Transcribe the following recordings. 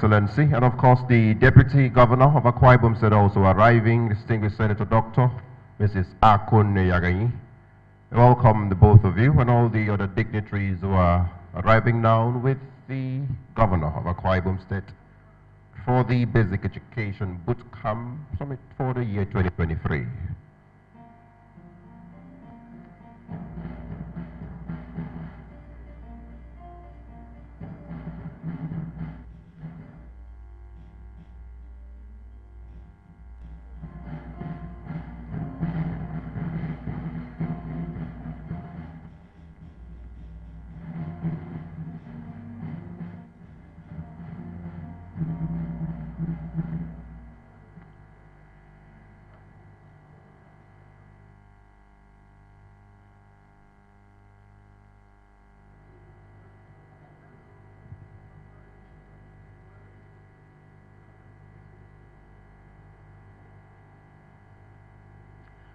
Excellency, and of course the Deputy Governor of Akwa Ibom State also arriving, distinguished Senator Dr. Mrs. Akun Yagayi. Welcome the both of you and all the other dignitaries who are arriving now with the Governor of Akwa Ibom State for the Basic Education BootCamp Summit for the year 2023.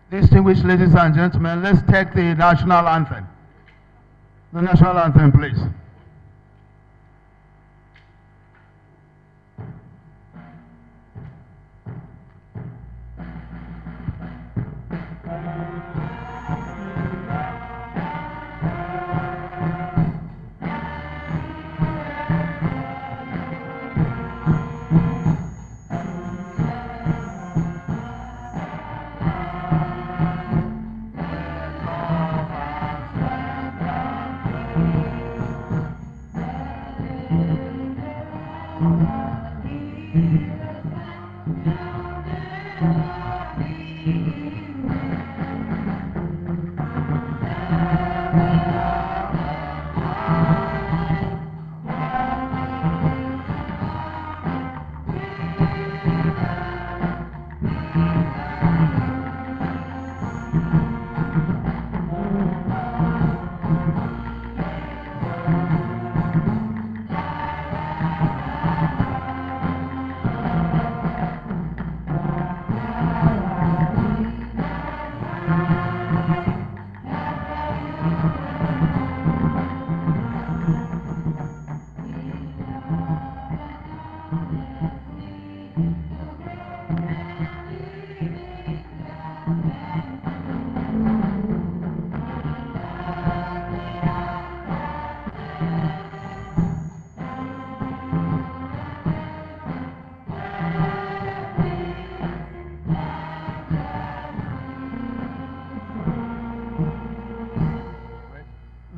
Distinguished ladies and gentlemen, let's take the national anthem. The national anthem, please.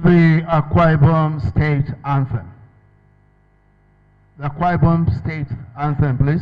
The Akwa Ibom State Anthem. The Akwa Ibom State Anthem, please.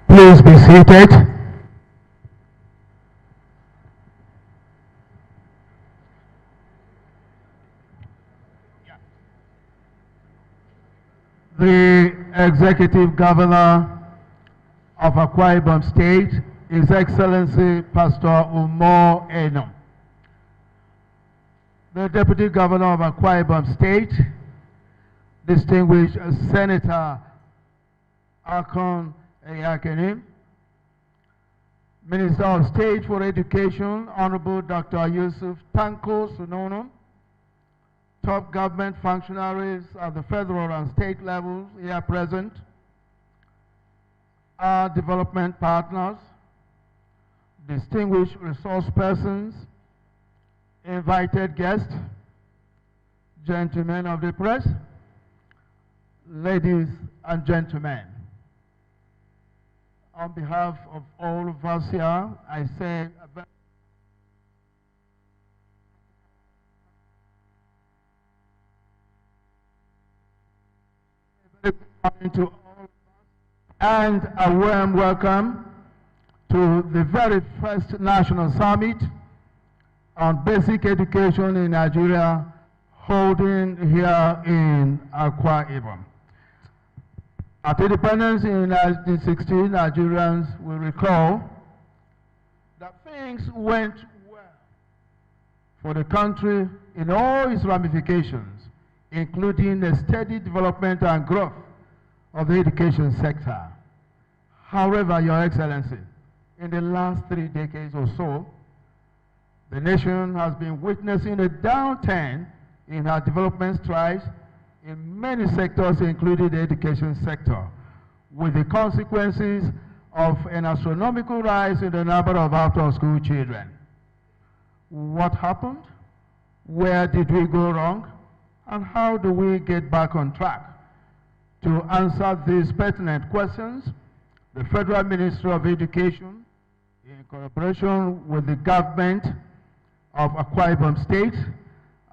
Please be seated. The Executive Governor of Akwa Ibom State, His Excellency Pastor Umo Eno. The Deputy Governor of Akwa Ibom State, distinguished Senator Akon Eyakenim, Minister of State for Education, Honorable Dr. Yusuf Tanko Sunono, top government functionaries at the federal and state levels here present, our development partners, distinguished resource persons, invited guests, gentlemen of the press, ladies and gentlemen. On behalf of all of us here, I say a very to all and a warm welcome to the very first National Summit on Basic Education in Nigeria, holding here in Akwa Ibom. At independence in 1916, Nigerians will recall that things went well for the country in all its ramifications, including the steady development and growth of the education sector. However, Your Excellency, in the last 3 decades or so, the nation has been witnessing a downturn in our development strides in many sectors, including the education sector, with the consequences of an astronomical rise in the number of out-of-school children. What happened? Where did we go wrong? And how do we get back on track? To answer these pertinent questions, the Federal Ministry of Education, in collaboration with the government of Akwa Ibom State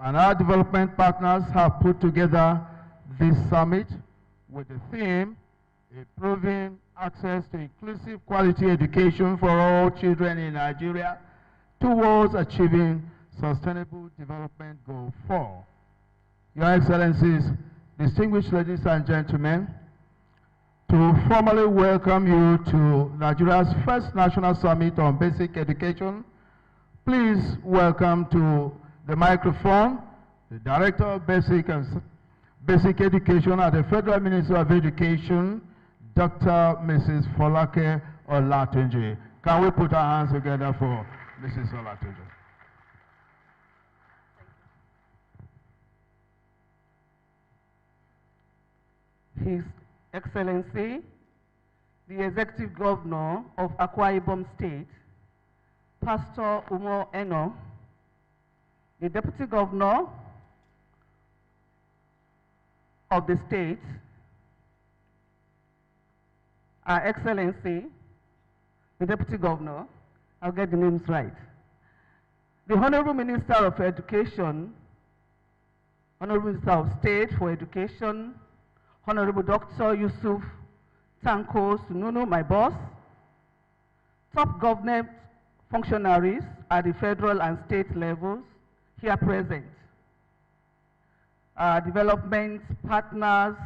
and our development partners, have put together this summit with the theme, Improving Access to Inclusive Quality Education for All Children in Nigeria towards achieving Sustainable Development Goal 4. Your Excellencies, distinguished ladies and gentlemen, to formally welcome you to Nigeria's first National Summit on Basic Education, please welcome to the microphone the Director of Basic Education at the Federal Ministry of Education, Dr. Mrs. Folake Olatunji. Can we put our hands together for Mrs. Olatunji? His Excellency, the Executive Governor of Akwa Ibom State, Pastor Umo Eno, the Deputy Governor of the state, Our Excellency, the Deputy Governor, I'll get the names right, the Honorable Minister of Education, Honorable Minister of State for Education, Honorable Dr. Yusuf Tanko Sununu, my boss, top government functionaries at the federal and state levels here present, development partners,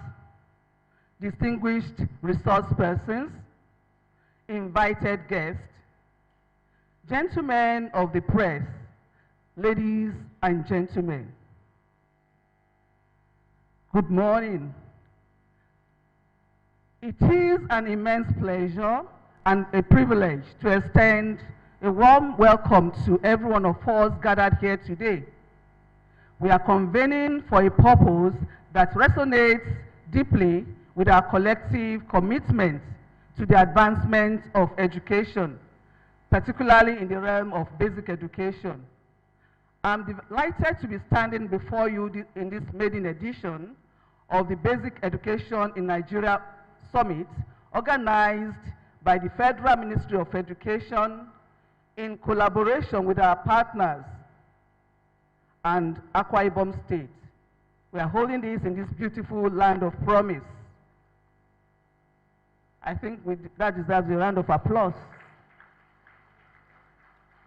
distinguished resource persons, invited guests, gentlemen of the press, ladies and gentlemen, good morning. It is an immense pleasure and a privilege to extend a warm welcome to every one of us gathered here today. We are convening for a purpose that resonates deeply with our collective commitment to the advancement of education, particularly in the realm of basic education. I'm delighted to be standing before you in this maiden edition of the Basic Education in Nigeria Summit, organized by the Federal Ministry of Education in collaboration with our partners and Akwa Ibom State. We are holding this in this beautiful land of promise. I think that deserves a round of applause.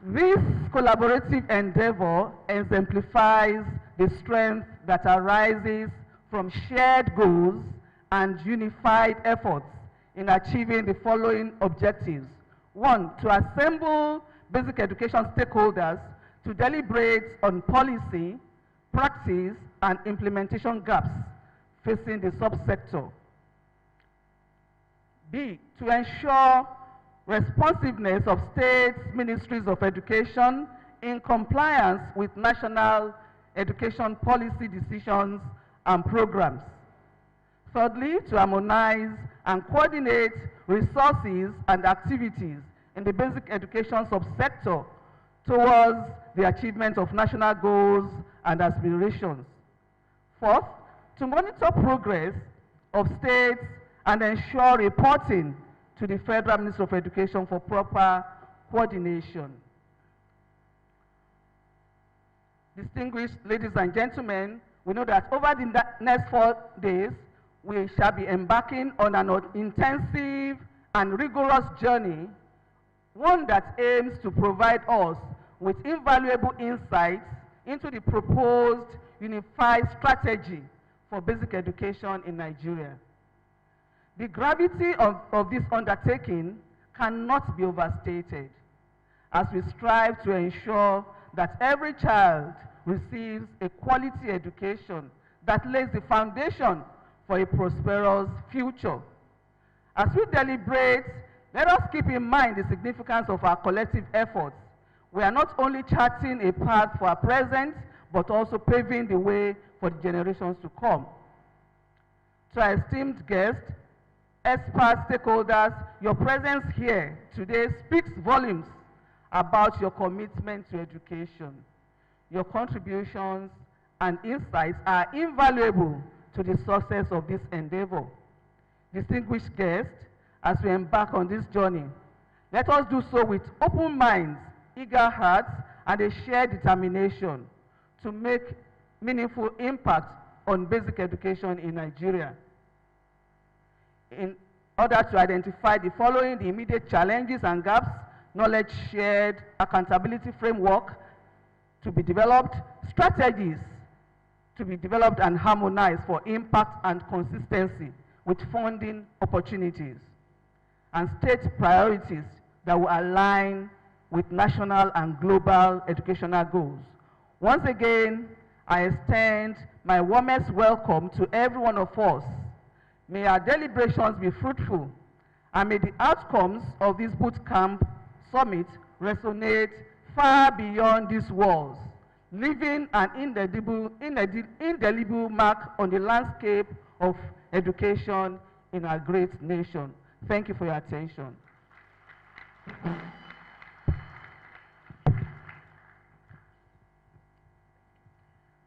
This collaborative endeavor exemplifies the strength that arises from shared goals and unified efforts in achieving the following objectives. One, to assemble basic education stakeholders to deliberate on policy, practice, and implementation gaps facing the subsector. B, to ensure responsiveness of states' ministries of education in compliance with national education policy decisions and programs. Thirdly, to harmonize and coordinate resources and activities in the basic education subsector towards the achievement of national goals and aspirations. Fourth, to monitor progress of states and ensure reporting to the Federal Ministry of Education for proper coordination. Distinguished ladies and gentlemen, we know that over the next 4 days, we shall be embarking on an intensive and rigorous journey, one that aims to provide us with invaluable insights into the proposed unified strategy for basic education in Nigeria. The gravity of this undertaking cannot be overstated as we strive to ensure that every child receives a quality education that lays the foundation for a prosperous future. As we deliberate, let us keep in mind the significance of our collective efforts. We are not only charting a path for our present, but also paving the way for the generations to come. To our esteemed guests, experts, stakeholders, your presence here today speaks volumes about your commitment to education. Your contributions and insights are invaluable to the success of this endeavor. Distinguished guests, as we embark on this journey, let us do so with open minds, eager hearts, and a shared determination to make meaningful impact on basic education in Nigeria. In order to identify the following, the immediate challenges and gaps, knowledge shared, accountability framework to be developed, strategies to be developed and harmonized for impact and consistency with funding opportunities, and state priorities that will align with national and global educational goals. Once again, I extend my warmest welcome to every one of us. May our deliberations be fruitful, and may the outcomes of this BootCamp Summit resonate far beyond these walls, leaving an indelible mark on the landscape of education in our great nation. Thank you for your attention.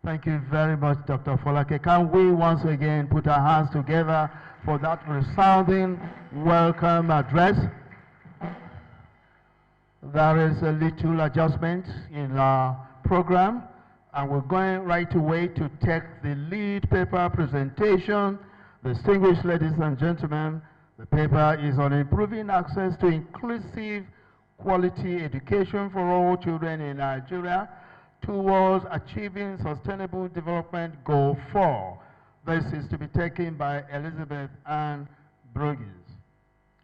Thank you very much, Dr. Folake. Can we once again put our hands together for that resounding welcome address? There is a little adjustment in our program, and we're going right away to take the lead paper presentation. Distinguished ladies and gentlemen, the paper is on improving access to inclusive quality education for all children in Nigeria towards achieving Sustainable Development Goal 4. This is to be taken by Elizabeth Ann Brugges.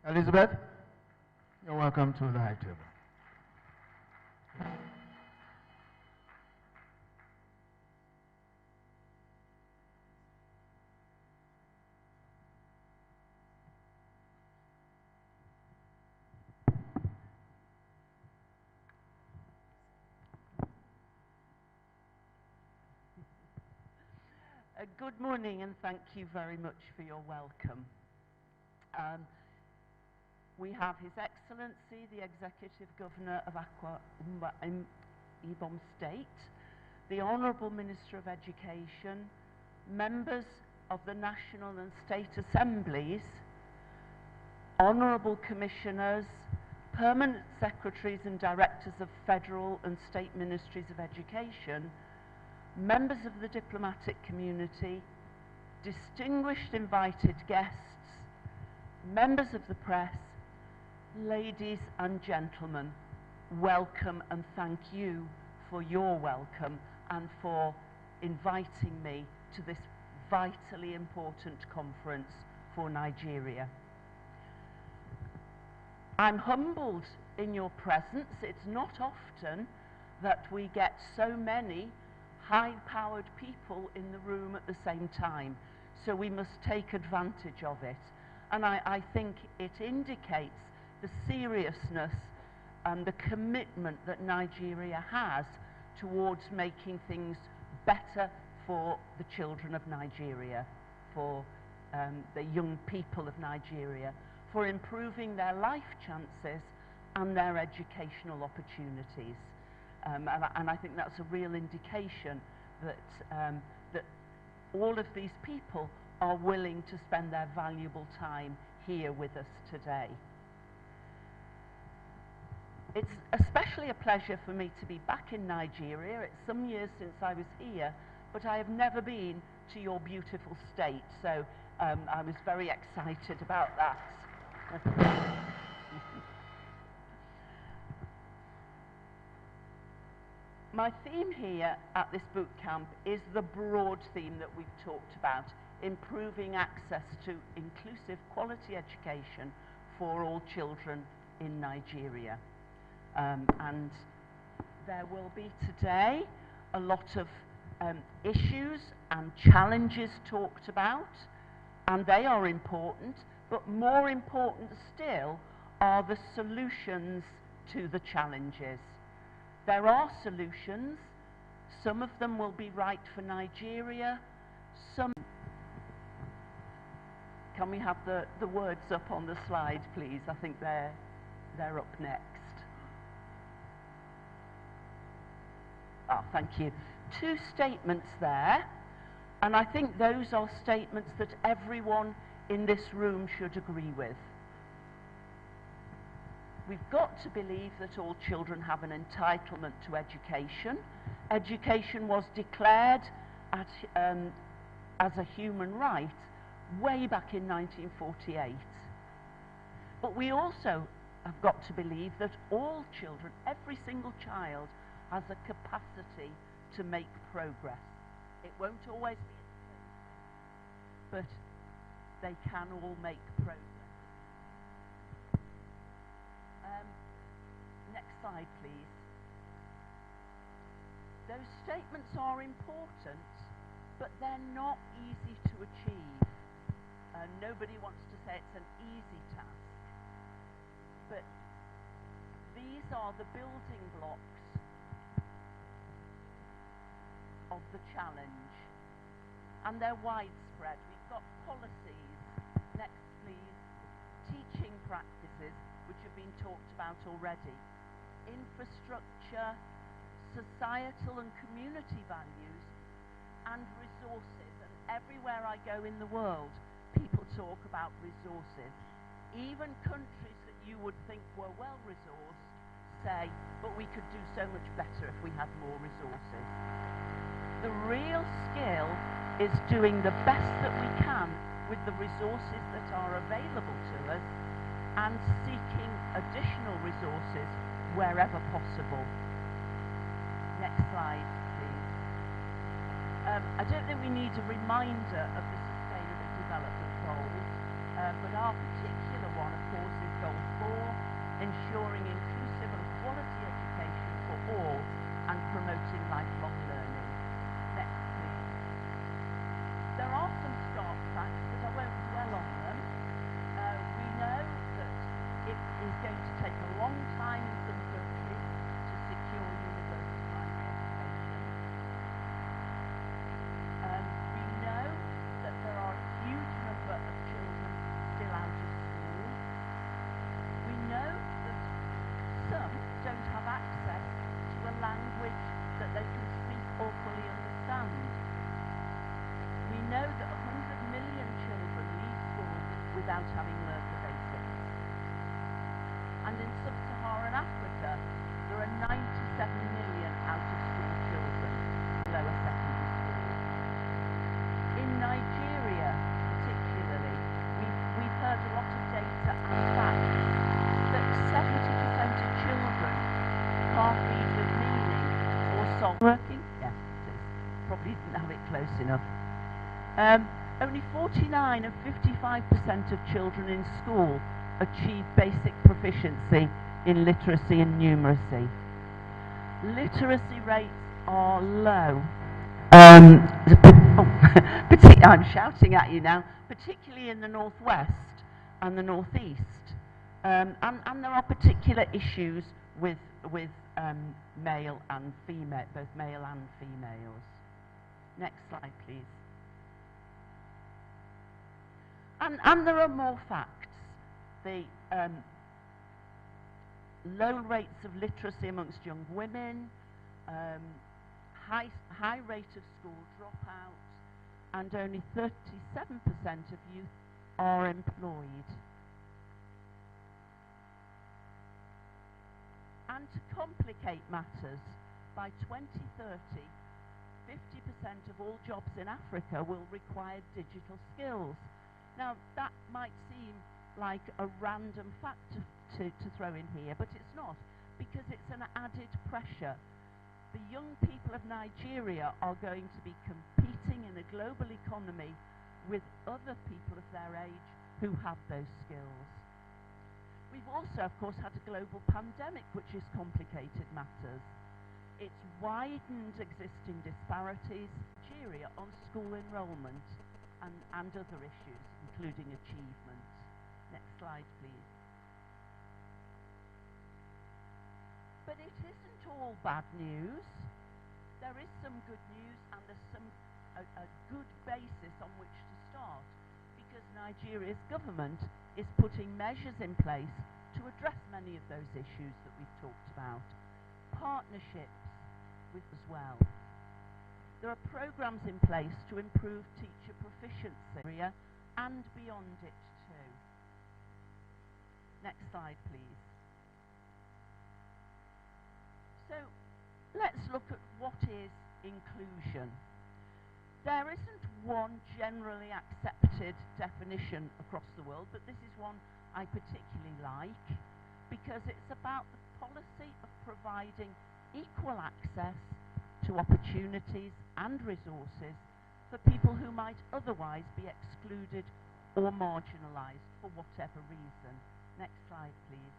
Elizabeth, you're welcome to the high table. Good morning, and thank you very much for your welcome. We have His Excellency, the Executive Governor of Akwa Ibom State, the Honourable Minister of Education, members of the National and State Assemblies, Honourable Commissioners, Permanent Secretaries and Directors of Federal and State Ministries of Education, members of the diplomatic community, distinguished invited guests, members of the press, ladies and gentlemen, welcome and thank you for your welcome and for inviting me to this vitally important conference for Nigeria. I'm humbled in your presence. It's not often that we get so many high-powered people in the room at the same time, so we must take advantage of it. And I think it indicates the seriousness and the commitment that Nigeria has towards making things better for the children of Nigeria, for the young people of Nigeria, for improving their life chances and their educational opportunities. And I think that's a real indication that, that all of these people are willing to spend their valuable time here with us today. It's especially a pleasure for me to be back in Nigeria. It's some years since I was here, but I have never been to your beautiful state. So I was very excited about that. My theme here at this boot camp is the broad theme that we've talked about, improving access to inclusive quality education for all children in Nigeria. And there will be today a lot of issues and challenges talked about, and they are important, but more important still are the solutions to the challenges. There are solutions. Some of them will be right for Nigeria. Some. Can we have the words up on the slide, please? I think they're up next. Thank you. 2 statements there, and I think those are statements that everyone in this room should agree with. We've got to believe that all children have an entitlement to education. Education was declared as a human right way back in 1948. But we also have got to believe that all children, every single child, has a capacity to make progress. It won't always be the same, but they can all make progress. Next slide, please. Those statements are important, but they're not easy to achieve. Nobody wants to say it's an easy task, but these are the building blocks of the challenge, and they're widespread. We've got policies, next please, teaching practices, which have been talked about already, infrastructure, societal and community values, and resources. And everywhere I go in the world, people talk about resources. Even countries that you would think were well resourced say, but we could do so much better if we had more resources. The real skill is doing the best that we can with the resources that are available to us and seeking additional resources wherever possible. Next slide, please. I don't think we need a reminder of the Sustainable Development Goals, but our particular one, of course, is Goal 4, ensuring inclusive and quality education for all and promoting lifelong learning. Next, please. There are some stark facts, but I won't dwell on them. We know that it is going to take a long time in some countries to secure universal primary education. We know that there are a huge number of children still out of school. We know that some don't have access to a language that they can speak or fully understand. We know that 100 million children leave school without having learned the basics. And in sub-Saharan Africa, there are 97 million out-of-school children, lower secondary school. In Nigeria, particularly, we've heard a lot of data and facts that 70% of children can't read with meaning or solve. Working? Yeah, it is. Probably didn't have it close enough. Only 49 and 55% of children in school achieve basic proficiency in literacy and numeracy. Literacy rates are low. I'm shouting at you now, particularly in the northwest and the northeast. And there are particular issues with male and female, both male and females. Next slide, please. And there are more facts. The low rates of literacy amongst young women, high rate of school dropout, and only 37% of youth are employed. And to complicate matters, by 2030, 50% of all jobs in Africa will require digital skills. Now, that might seem like a random fact to throw in here, but it's not, because it's an added pressure. The young people of Nigeria are going to be competing in a global economy with other people of their age who have those skills. We've also, of course, had a global pandemic, which has complicated matters. It's widened existing disparities in Nigeria on school enrollment and other issues, including achievement. Next slide, please. But it isn't all bad news. There is some good news, and there's a good basis on which to start, because Nigeria's government is putting measures in place to address many of those issues that we've talked about. Partnerships with as well. There are programs in place to improve teacher proficiency and beyond it too. Next slide, please. So let's look at what is inclusion. There isn't one generally accepted definition across the world, but this is one I particularly like, because it's about the policy of providing equal access to opportunities and resources for people who might otherwise be excluded or marginalised for whatever reason. Next slide, please.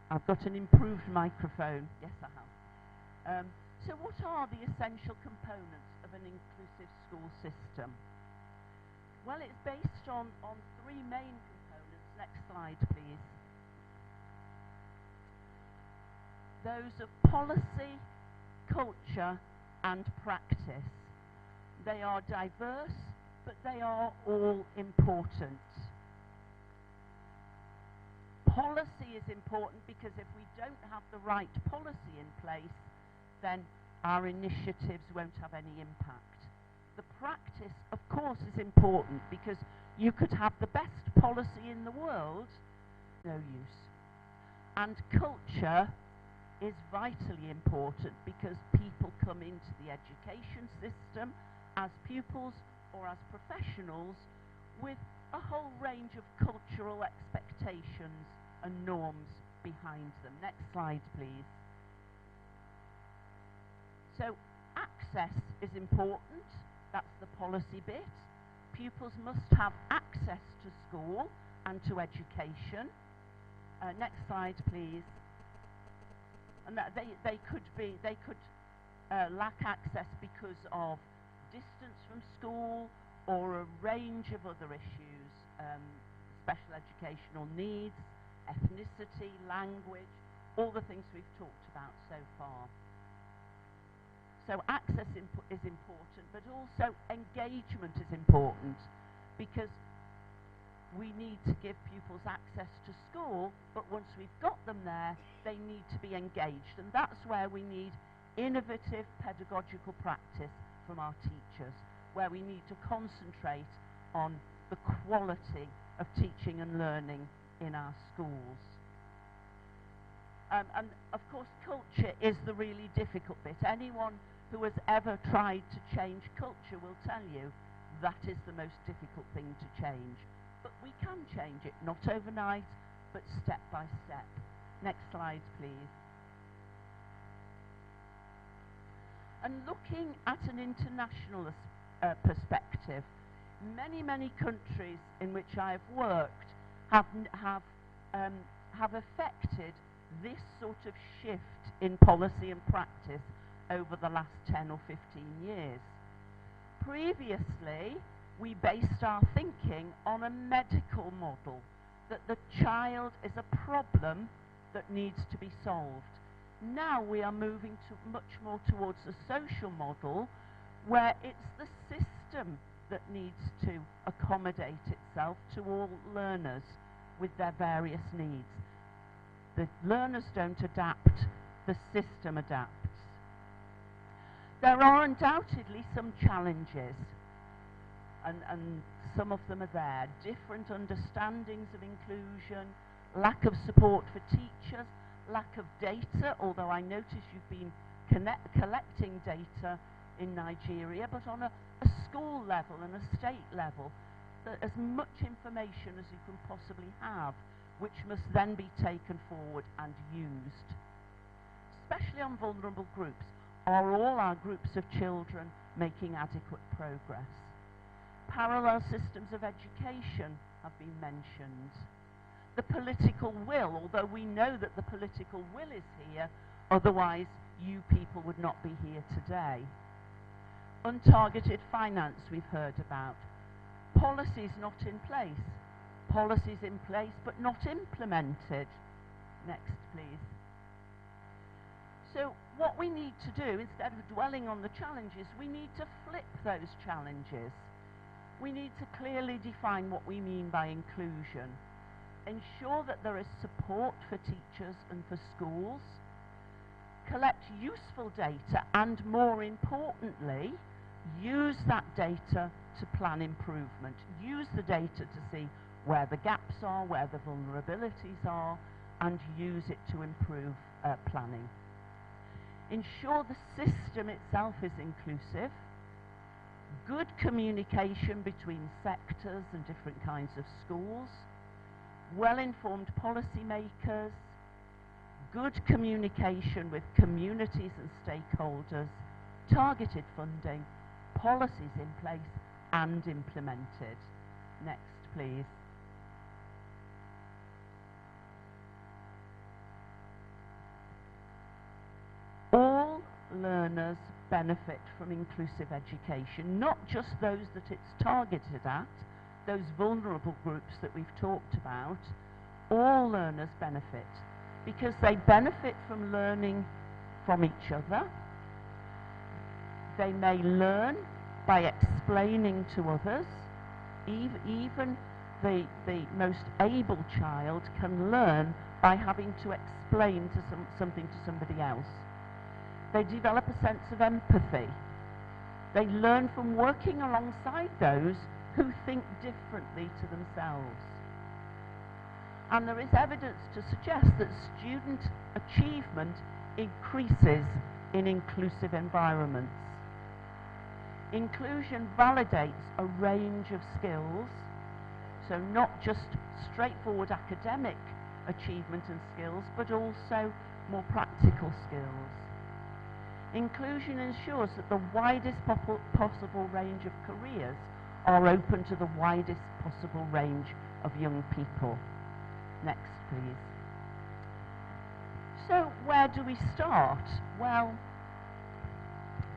I've got an improved microphone. Yes, I have. So what are the essential components of an inclusive school system? Well, it's based on three main components. Next slide, please. Those of policy, culture, and practice. They are diverse, but they are all important. Policy is important because if we don't have the right policy in place, then our initiatives won't have any impact. The practice, of course, is important because you could have the best policy in the world, no use. And culture is vitally important because people come into the education system as pupils or as professionals with a whole range of cultural expectations and norms behind them. Next slide, please. So access is important. That's the policy bit. Pupils must have access to school and to education. Next slide, please. And that they could lack access because of distance from school or a range of other issues, special educational needs, ethnicity, language, all the things we've talked about so far. So access is important, but also engagement is important, because we need to give pupils access to school, but once we've got them there, they need to be engaged. And that's where we need innovative pedagogical practice from our teachers, where we need to concentrate on the quality of teaching and learning in our schools. And of course, culture is the really difficult bit. Anyone who has ever tried to change culture will tell you that is the most difficult thing to change. But we can change it, not overnight, but step by step. Next slide, please. And looking at an international perspective, many countries in which I have worked have affected this sort of shift in policy and practice over the last 10 or 15 years. Previously, we based our thinking on a medical model, that the child is a problem that needs to be solved. Now we are moving to much more towards a social model where it's the system that needs to accommodate itself to all learners with their various needs. The learners don't adapt, the system adapts. There are undoubtedly some challenges. and some of them are there. Different understandings of inclusion, lack of support for teachers, lack of data, although I notice you've been collecting data in Nigeria, but on a school level and a state level, as much information as you can possibly have, which must then be taken forward and used. Especially on vulnerable groups. Are all our groups of children making adequate progress? Parallel systems of education have been mentioned. The political will, although we know that the political will is here, otherwise you people would not be here today. Untargeted finance we've heard about. Policies not in place. Policies in place but not implemented. Next, please. So what we need to do, instead of dwelling on the challenges, we need to flip those challenges. We need to clearly define what we mean by inclusion. Ensure that there is support for teachers and for schools. Collect useful data and, more importantly, use that data to plan improvement. Use the data to see where the gaps are, where the vulnerabilities are, and use it to improve planning. Ensure the system itself is inclusive. Good communication between sectors and different kinds of schools. Well-informed policymakers. Good communication with communities and stakeholders. Targeted funding. Policies in place and implemented. Next, please. All learners benefit from inclusive education, not just those that it's targeted at, those vulnerable groups that we've talked about. All learners benefit because they benefit from learning from each other. They may learn by explaining to others. Even the most able child can learn by having to explain something to somebody else. They develop a sense of empathy. They learn from working alongside those who think differently to themselves. And there is evidence to suggest that student achievement increases in inclusive environments. Inclusion validates a range of skills, so not just straightforward academic achievement and skills, but also more practical skills. Inclusion ensures that the widest possible range of careers are open to the widest possible range of young people. Next, please. So, where do we start? Well,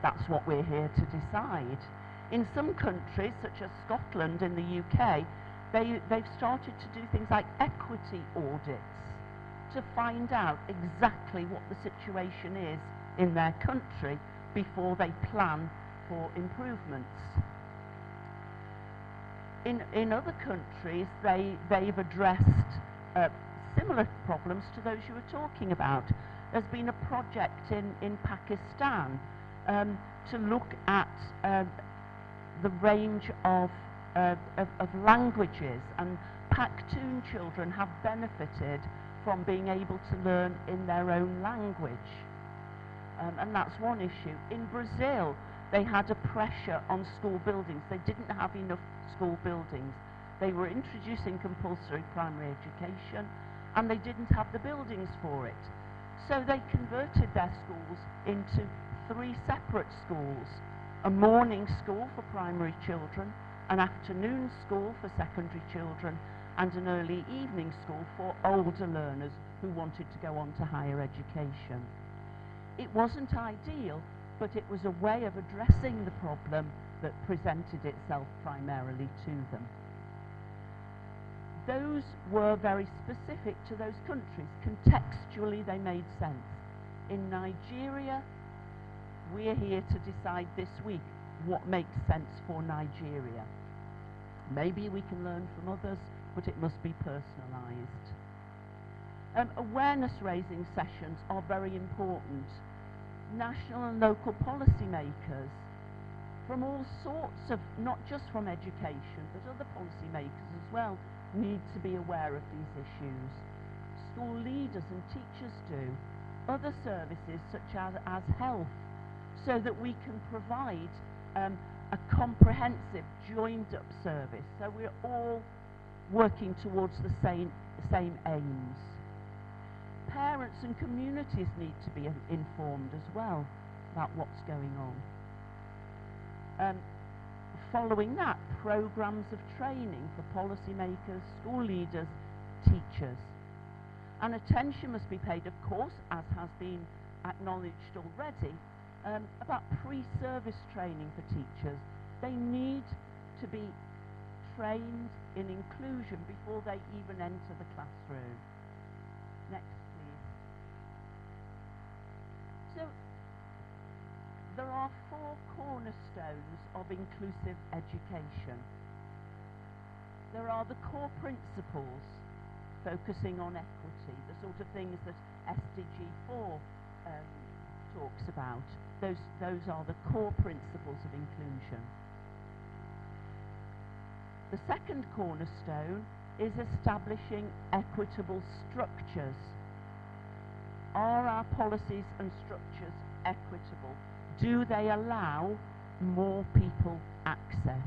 that's what we're here to decide. In some countries, such as Scotland in the UK, they've started to do things like equity audits to find out exactly what the situation is in their country before they plan for improvements. In other countries, they've addressed similar problems to those you were talking about. There's been a project in Pakistan to look at the range of languages, and Pakhtun children have benefited from being able to learn in their own language. And that's one issue. In Brazil, they had a pressure on school buildings. They didn't have enough school buildings. They were introducing compulsory primary education, and they didn't have the buildings for it. So they converted their schools into 3 separate schools: a morning school for primary children, an afternoon school for secondary children, and an early evening school for older learners who wanted to go on to higher education. It wasn't ideal, but it was a way of addressing the problem that presented itself primarily to them. Those were very specific to those countries. Contextually, they made sense. In Nigeria, we're here to decide this week what makes sense for Nigeria. Maybe we can learn from others, but it must be personalised. Awareness-raising sessions are very important. National and local policymakers, from all sorts of, not just from education, but other policymakers as well, need to be aware of these issues. School leaders and teachers do, other services such as health, so that we can provide a comprehensive, joined-up service, so we're all working towards the same aims. Parents and communities need to be informed as well about what's going on. Following that, programs of training for policymakers, school leaders, teachers. And attention must be paid, of course, as has been acknowledged already, about pre-service training for teachers. They need to be trained in inclusion before they even enter the classroom. Next, please. So, there are 4 cornerstones of inclusive education. There are the core principles, focusing on equity, the sort of things that SDG 4 talks about. Those are the core principles of inclusion. The second cornerstone is establishing equitable structures. Are our policies and structures equitable? Do they allow more people access?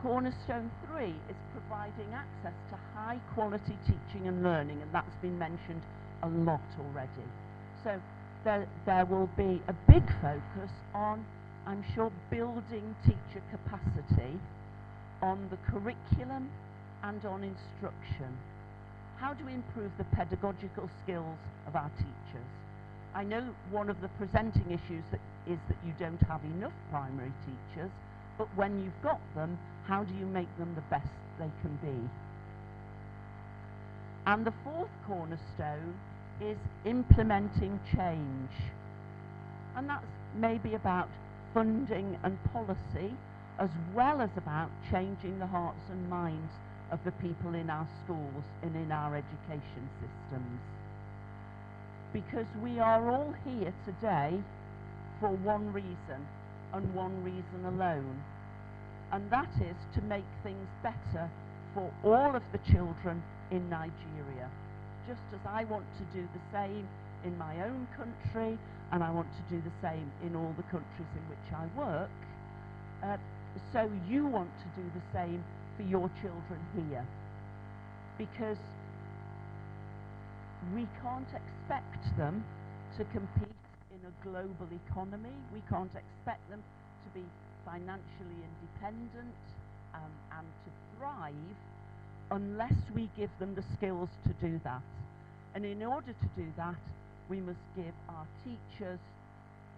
Cornerstone 3 is providing access to high quality teaching and learning, and that's been mentioned a lot already. So there will be a big focus on, I'm sure, building teacher capacity, on the curriculum and on instruction. How do we improve the pedagogical skills of our teachers? I know one of the presenting issues is that you don't have enough primary teachers, but when you've got them, how do you make them the best they can be? And the 4th cornerstone is implementing change. And that's maybe about funding and policy, as well as about changing the hearts and minds of the people in our schools and in our education systems. Because we are all here today for one reason, and one reason alone. And that is to make things better for all of the children in Nigeria. Just as I want to do the same in my own country, and I want to do the same in all the countries in which I work, so you want to do the same for your children here. Because we can't expect them to compete in a global economy. We can't expect them to be financially independent and to thrive unless we give them the skills to do that. And in order to do that, we must give our teachers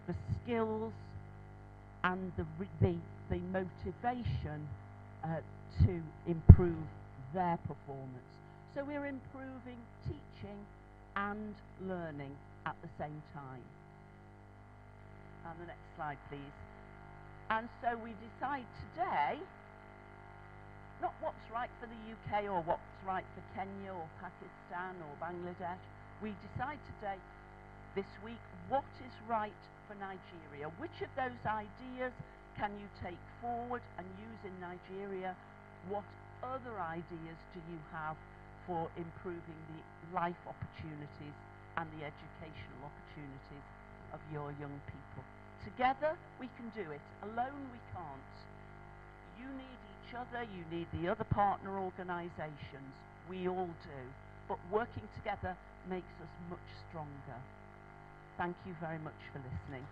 the skills and the motivation to improve their performance. So we're improving teaching and learning at the same time. And the next slide, please. And so we decide today not what's right for the UK or what's right for Kenya or Pakistan or Bangladesh. We decide today, this week, what is right for Nigeria. Which of those ideas can you take forward and use in Nigeria? What other ideas do you have for improving the life opportunities and the educational opportunities of your young people? Together, we can do it. Alone, we can't. You need each other, you need the other partner organisations. We all do. But working together makes us much stronger. Thank you very much for listening.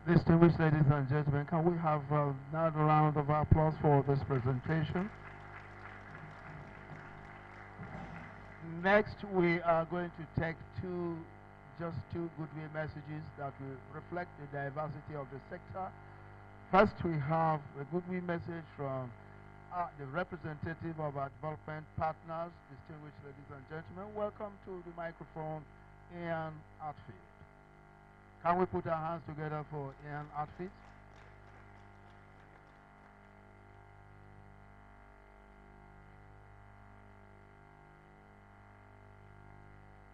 Distinguished ladies and gentlemen, can we have another round of applause for this presentation? Next, we are going to take just two Goodwill messages that will reflect the diversity of the sector. First, we have a Goodwill message from the representative of our development partners. Distinguished ladies and gentlemen, welcome to the microphone, Ian Outfield. Can we put our hands together for Ian Outfield?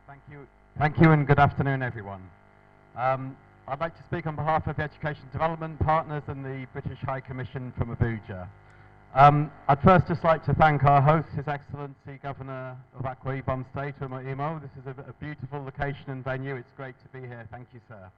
Thank you, and good afternoon, everyone. I'd like to speak on behalf of the Education Development Partners and the British High Commission from Abuja. I'd first just like to thank our host, His Excellency Governor of Akwa Ibom State, Umo Imo. This is a beautiful location and venue. It's great to be here. Thank you, sir.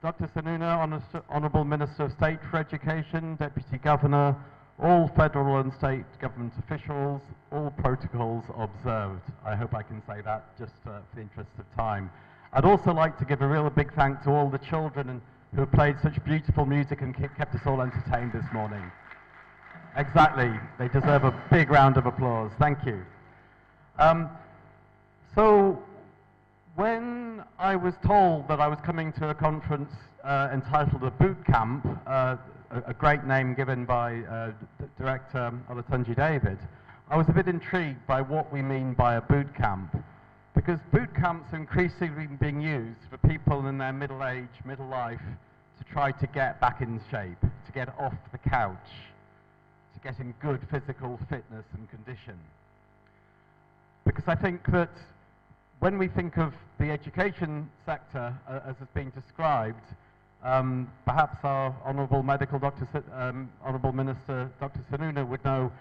Dr. Sanuna, Honourable Minister of State for Education, Deputy Governor, all federal and state government officials, all protocols observed. I hope I can say that just for the interest of time. I'd also like to give a real big thank to all the children who have played such beautiful music and kept us all entertained this morning. Exactly, they deserve a big round of applause. Thank you. So, when I was told that I was coming to a conference entitled a BootCamp, a great name given by Director Olatunji David, I was a bit intrigued by what we mean by a boot camp, because boot camps are increasingly being used for people in their middle age, middle life, to try to get back in shape, to get off the couch, to get in good physical fitness and condition. Because I think that when we think of the education sector as has been described, perhaps our Honourable Honourable Minister Dr. Sanuna would know,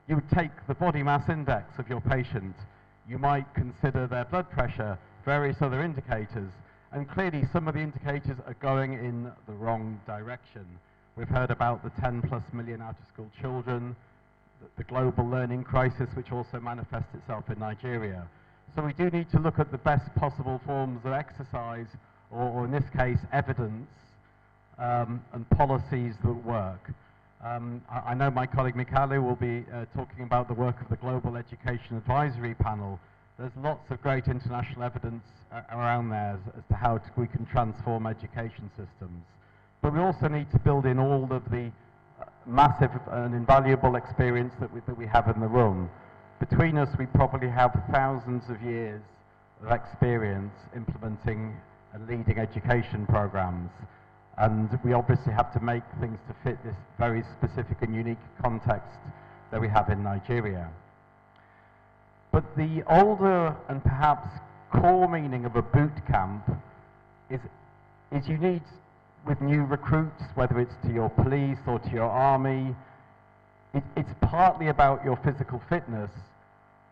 you would take the body mass index of your patient, you might consider their blood pressure, various other indicators, and clearly some of the indicators are going in the wrong direction. We've heard about the 10+ million out-of-school children, the global learning crisis, which also manifests itself in Nigeria. So we do need to look at the best possible forms of exercise, or in this case, evidence, and policies that work. I know my colleague Mikalu will be talking about the work of the Global Education Advisory Panel. There's lots of great international evidence around there as to how we can transform education systems. But we also need to build in all of the massive and invaluable experience that we have in the room. Between us, we probably have thousands of years of experience implementing and leading education programs. And we obviously have to make things to fit this very specific and unique context that we have in Nigeria. But the older and perhaps core meaning of a boot camp is you need, with new recruits, whether it's to your police or to your army, it's partly about your physical fitness,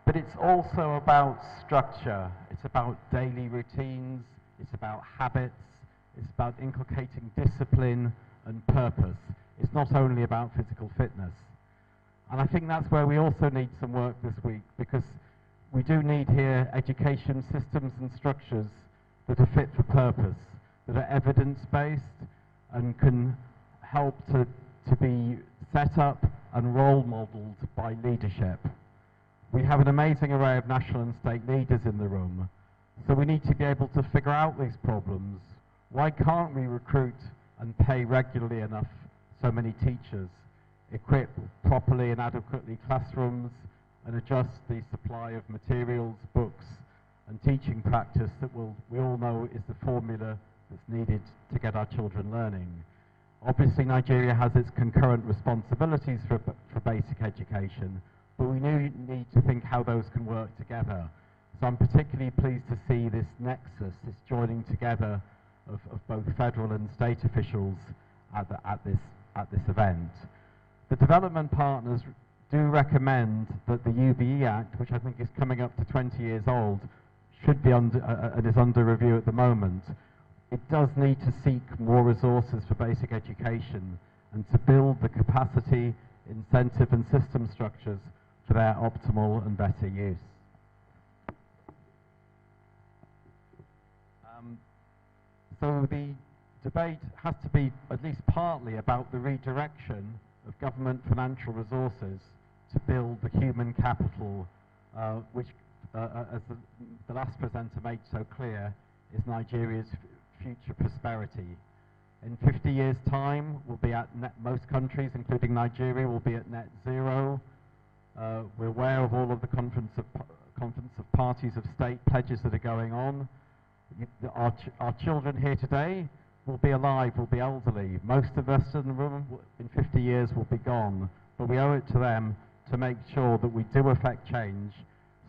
but it's also about structure. It's about daily routines, it's about habits, it's about inculcating discipline and purpose. It's not only about physical fitness. And I think that's where we also need some work this week, because we do need here education systems and structures that are fit for purpose, that are evidence-based and can help to be set up and role modeled by leadership. We have an amazing array of national and state leaders in the room, so we need to be able to figure out these problems. Why can't we recruit and pay regularly enough so many teachers, equip properly and adequately classrooms, and adjust the supply of materials, books, and teaching practice that we all know is the formula that's needed to get our children learning? Obviously, Nigeria has its concurrent responsibilities for basic education, but we need to think how those can work together. So I'm particularly pleased to see this nexus, this joining together of both federal and state officials at this event. The development partners do recommend that the UBE Act, which I think is coming up to 20 years old, should be and is under review at the moment. It does need to seek more resources for basic education and to build the capacity, incentive and system structures for their optimal and better use. So the debate has to be at least partly about the redirection of government financial resources to build the human capital, which, as the last presenter made so clear, is Nigeria's future prosperity. In 50 years' time, we'll be at most countries, including Nigeria, will be at net zero. We're aware of all of the conference of parties of state pledges that are going on. Our children here today will be alive, will be elderly. Most of us in the room in 50 years will be gone, but we owe it to them to make sure that we do affect change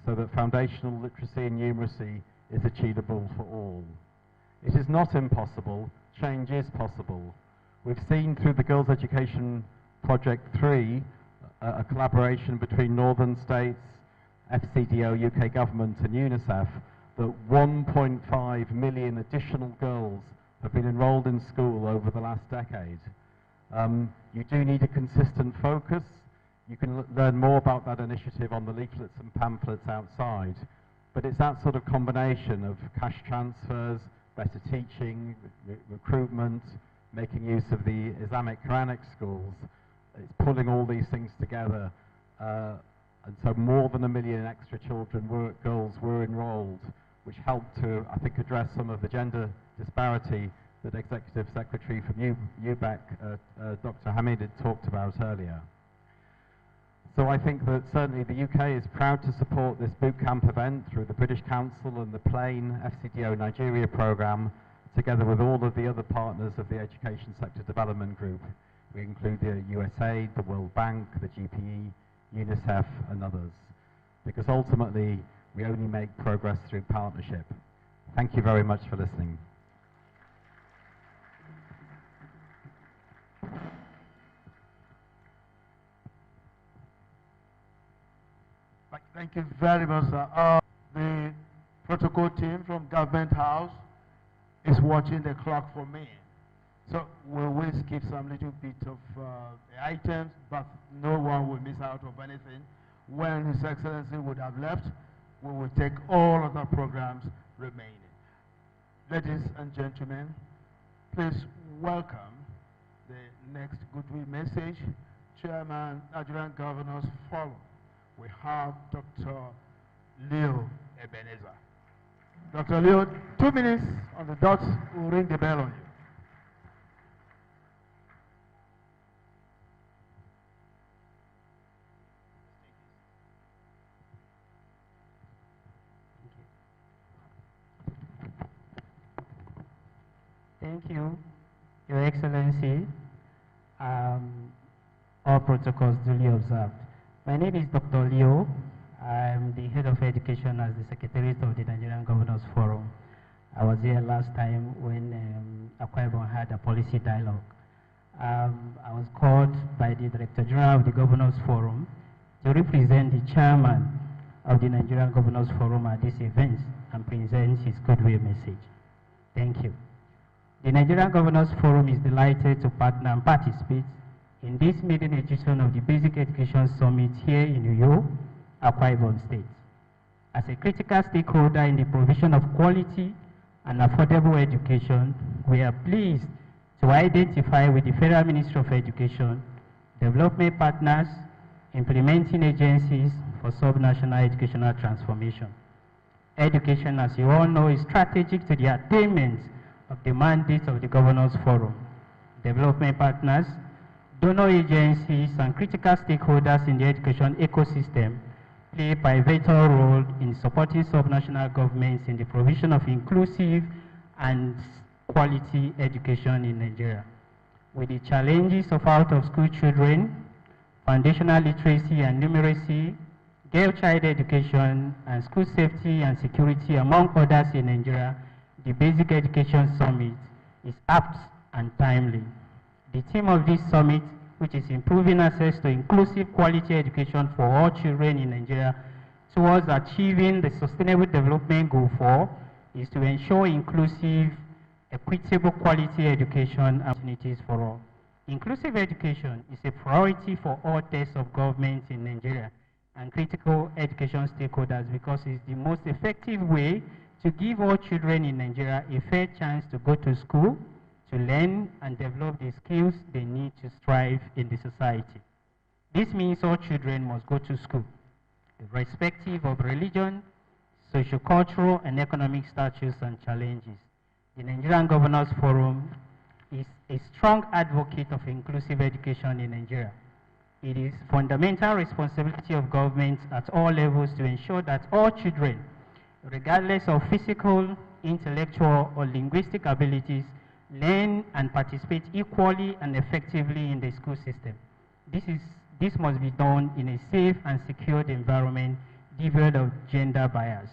so that foundational literacy and numeracy is achievable for all. It is not impossible, change is possible. We've seen through the Girls' Education Project 3, a collaboration between Northern States, FCDO, UK Government and UNICEF, that 1.5 million additional girls have been enrolled in school over the last decade. You do need a consistent focus. You can learn more about that initiative on the leaflets and pamphlets outside. But it's that sort of combination of cash transfers, better teaching, recruitment, making use of the Islamic Quranic schools. It's pulling all these things together. And so more than 1 million extra girls were enrolled, which helped to, I think, address some of the gender disparity that Executive Secretary from UBEC, Dr. Hamid, had talked about earlier. So I think that certainly the UK is proud to support this bootcamp event through the British Council and the PLANE FCDO Nigeria programme, together with all of the other partners of the Education Sector Development Group. We include the USAID, the World Bank, the GPE, UNICEF and others, because ultimately we only make progress through partnership. Thank you very much for listening. Thank you very much, sir. The protocol team from Government House is watching the clock for me. So we will skip some little bit of the items, but no one will miss out of anything. When His Excellency would have left, we will take all other programs remaining. Ladies and gentlemen, please welcome the next Goodwill message, Chairman, Nigerian Governors Forum. We have Dr. Leo Ebenezer. Dr. Leo, 2 minutes on the dot, we'll ring the bell on you. Thank you, Your Excellency. All protocols duly observed. My name is Dr. Leo. I'm the Head of Education as the Secretariat of the Nigerian Governors Forum. I was here last time when Akwa Ibom had a policy dialogue. I was called by the Director General of the Governors Forum to represent the Chairman of the Nigerian Governors Forum at this event and present his goodwill message. Thank you. The Nigerian Governors Forum is delighted to partner and participate in this maiden edition of the Basic Education Summit here in Uyo, Akwa Ibom State. As a critical stakeholder in the provision of quality and affordable education, we are pleased to identify with the Federal Ministry of Education, development partners, implementing agencies for subnational educational transformation. Education, as you all know, is strategic to the attainment of the mandate of the Governors Forum. Development partners, donor agencies, and critical stakeholders in the education ecosystem play a pivotal role in supporting subnational governments in the provision of inclusive and quality education in Nigeria. With the challenges of out-of-school children, foundational literacy and numeracy, girl child education, and school safety and security, among others in Nigeria, the Basic Education Summit is apt and timely. The theme of this summit, which is improving access to inclusive quality education for all children in Nigeria towards achieving the Sustainable Development Goal 4, is to ensure inclusive, equitable quality education opportunities for all. Inclusive education is a priority for all tiers of government in Nigeria and critical education stakeholders because it's the most effective way to give all children in Nigeria a fair chance to go to school, to learn and develop the skills they need to strive in the society. This means all children must go to school, irrespective of religion, socio-cultural and economic status and challenges. The Nigerian Governors Forum is a strong advocate of inclusive education in Nigeria. It is fundamental responsibility of governments at all levels to ensure that all children, regardless of physical, intellectual, or linguistic abilities, learn and participate equally and effectively in the school system. This must be done in a safe and secured environment devoid of gender bias.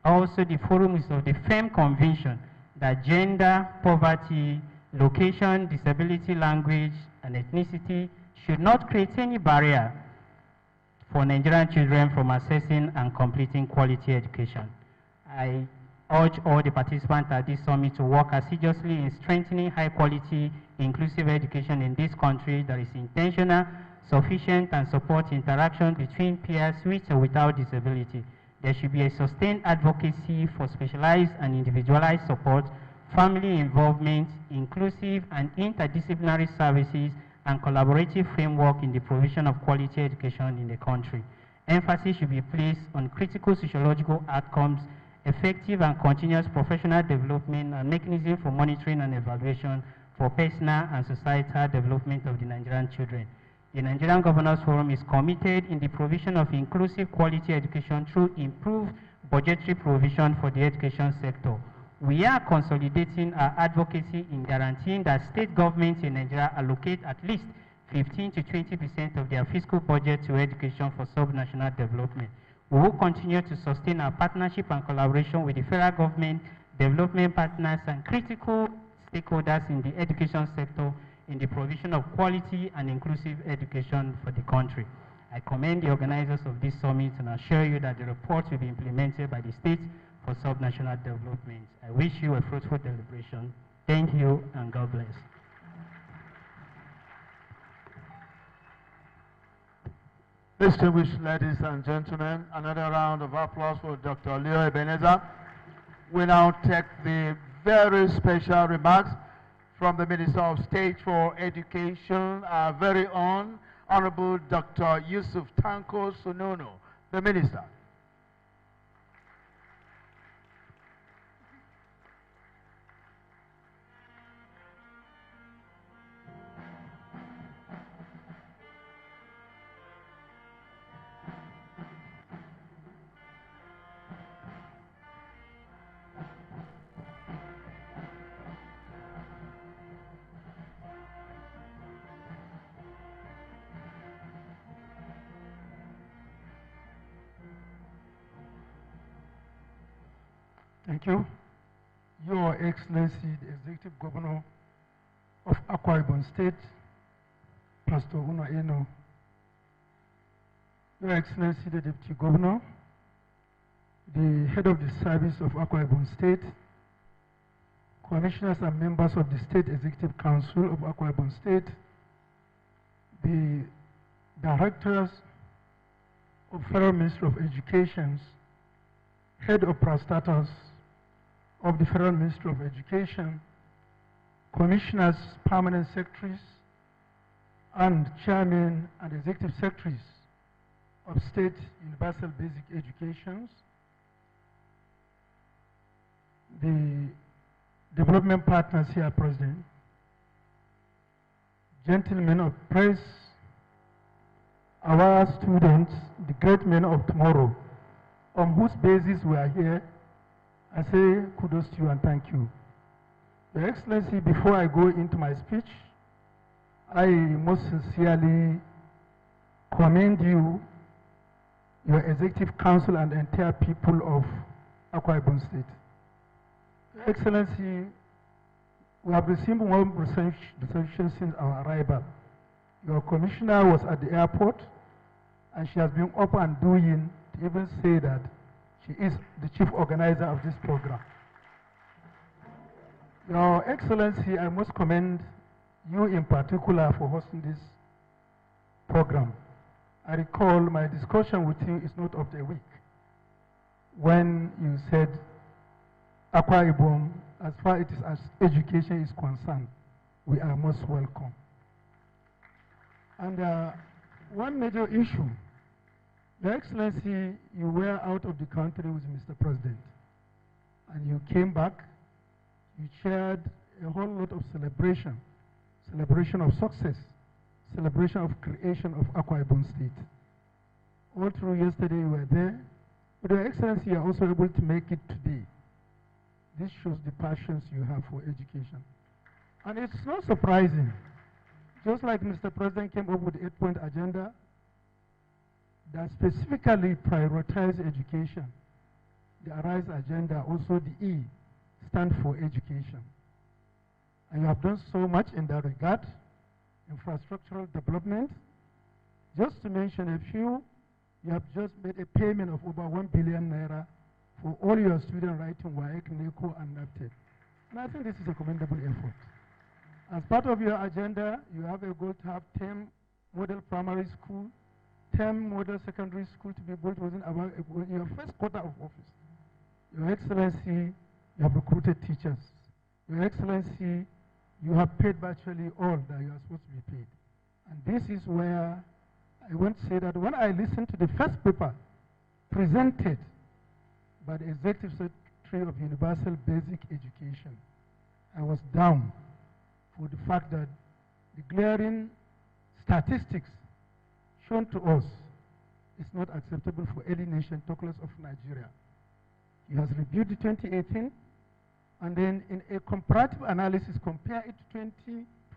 Also, the forum is of the firm conviction that gender, poverty, location, disability, language, and ethnicity should not create any barrier for Nigerian children from accessing and completing quality education. I urge all the participants at this summit to work assiduously in strengthening high-quality, inclusive education in this country that is intentional, sufficient, and support interaction between peers with or without disability. There should be a sustained advocacy for specialized and individualized support, family involvement, inclusive and interdisciplinary services, and collaborative framework in the provision of quality education in the country. Emphasis should be placed on critical sociological outcomes, effective and continuous professional development, and mechanism for monitoring and evaluation for personal and societal development of the Nigerian children. The Nigerian Governors Forum is committed in the provision of inclusive quality education through improved budgetary provision for the education sector. We are consolidating our advocacy in guaranteeing that state governments in Nigeria allocate at least 15 to 20% of their fiscal budget to education for sub-national development. We will continue to sustain our partnership and collaboration with the federal government, development partners, and critical stakeholders in the education sector in the provision of quality and inclusive education for the country. I commend the organizers of this summit and assure you that the report will be implemented by the states for sub-national development. I wish you a fruitful deliberation. Thank you and God bless. Distinguished ladies and gentlemen, another round of applause for Dr. Leo Ebenezer. We now take the very special remarks from the Minister of State for Education, our very own Honorable Dr. Yusuf Tanko Sunono, the Minister. Thank you. Your Excellency, the Executive Governor of Akwa Ibom State, Pastor Uno Eno, Your Excellency, the Deputy Governor, the Head of the Service of Akwa Ibom State, Commissioners and members of the State Executive Council of Akwa Ibom State, the Directors of Federal Ministry of Education, Head of Parastatals of the Federal Ministry of Education, Commissioners, Permanent Secretaries, and Chairmen and Executive Secretaries of State Universal Basic Education, the development partners here present, gentlemen of press, our students, the great men of tomorrow, on whose basis we are here, I say kudos to you and thank you. Your Excellency, before I go into my speech, I most sincerely commend you, your Executive Council, and the entire people of Akwa Ibom State. Your Excellency, we have received one reception since our arrival. Your Commissioner was at the airport, and she has been up and doing to even say that she is the chief organizer of this program. Your Excellency, I must commend you in particular for hosting this program. I recall my discussion with you is not of the week when you said Akwa Ibom, as far as education is concerned, we are most welcome. And one major issue, Your Excellency, you were out of the country with Mr. President, and you came back, you shared a whole lot of celebration of success, celebration of creation of Akwa Ibom State. All through yesterday you were there, but Your Excellency, you are also able to make it today. This shows the passions you have for education. And it's not surprising. Just like Mr. President came up with the 8-point agenda, that specifically prioritize education. The ARISE agenda, also the E, stand for education. And you have done so much in that regard. Infrastructural development. Just to mention a few, you have just made a payment of over 1 billion naira for all your students writing WAEC, NECO, and NAPTEP. And I think this is a commendable effort. As part of your agenda, you have a goal to have 10 model primary school, 10 model secondary school to be built within your first quarter of office. Your Excellency, you have recruited teachers. Your Excellency, you have paid virtually all that you are supposed to be paid. And this is where I want to say that when I listened to the first paper presented by the Executive Secretary of Universal Basic Education, I was down for the fact that the glaring statistics shown to us is not acceptable for any nation, talk less of Nigeria. He has reviewed the 2018, and then in a comparative analysis, compare it to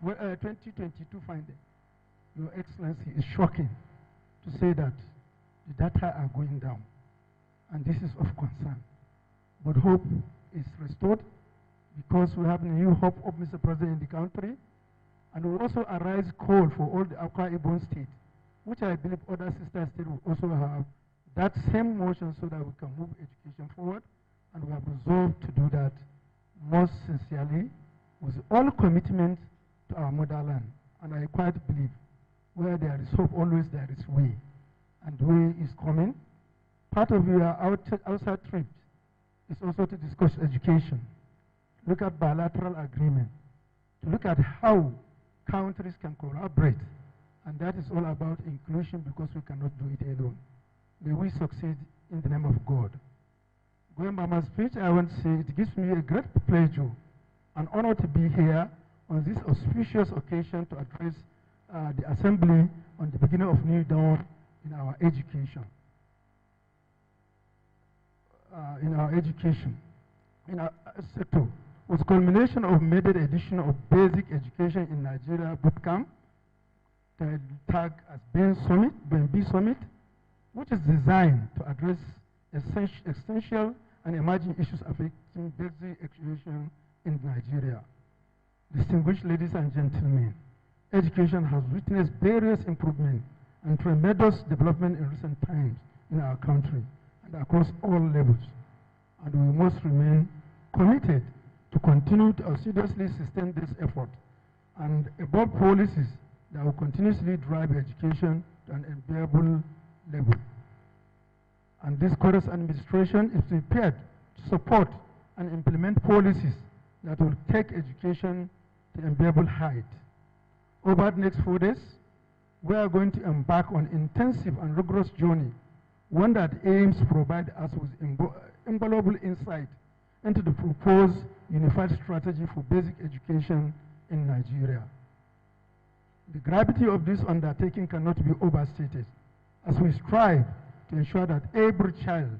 2022 finding. Your Excellency, is shocking to say that the data are going down, and this is of concern. But hope is restored because we have a new hope of Mr. President in the country, and we also arise call for all the Akwa Ibom states, which I believe other sister states will also have that same motion so that we can move education forward, and we have resolved to do that most sincerely with all commitment to our motherland. And I quite believe where there is hope, always there is way, and the way is coming. Part of your outside trip is also to discuss education, look at bilateral agreement, to look at how countries can collaborate, and that is all about inclusion because we cannot do it alone. May we succeed in the name of God. Going by my speech, I want to say it gives me a great pleasure and honor to be here on this auspicious occasion to address the Assembly on the beginning of New Dawn in our education. In our sector, was culmination of maiden edition of basic education in Nigeria BootCamp, tagged as BNB Summit, which is designed to address essential and emerging issues affecting basic education in Nigeria. Distinguished ladies and gentlemen, education has witnessed various improvements and tremendous development in recent times in our country and across all levels. And we must remain committed to continue to assiduously sustain this effort and above policies that will continuously drive education to an enviable level. And this Chorus administration is prepared to support and implement policies that will take education to enviable height. Over the next 4 days, we are going to embark on intensive and rigorous journey, one that aims to provide us with invaluable insight into the proposed unified strategy for basic education in Nigeria. The gravity of this undertaking cannot be overstated as we strive to ensure that every child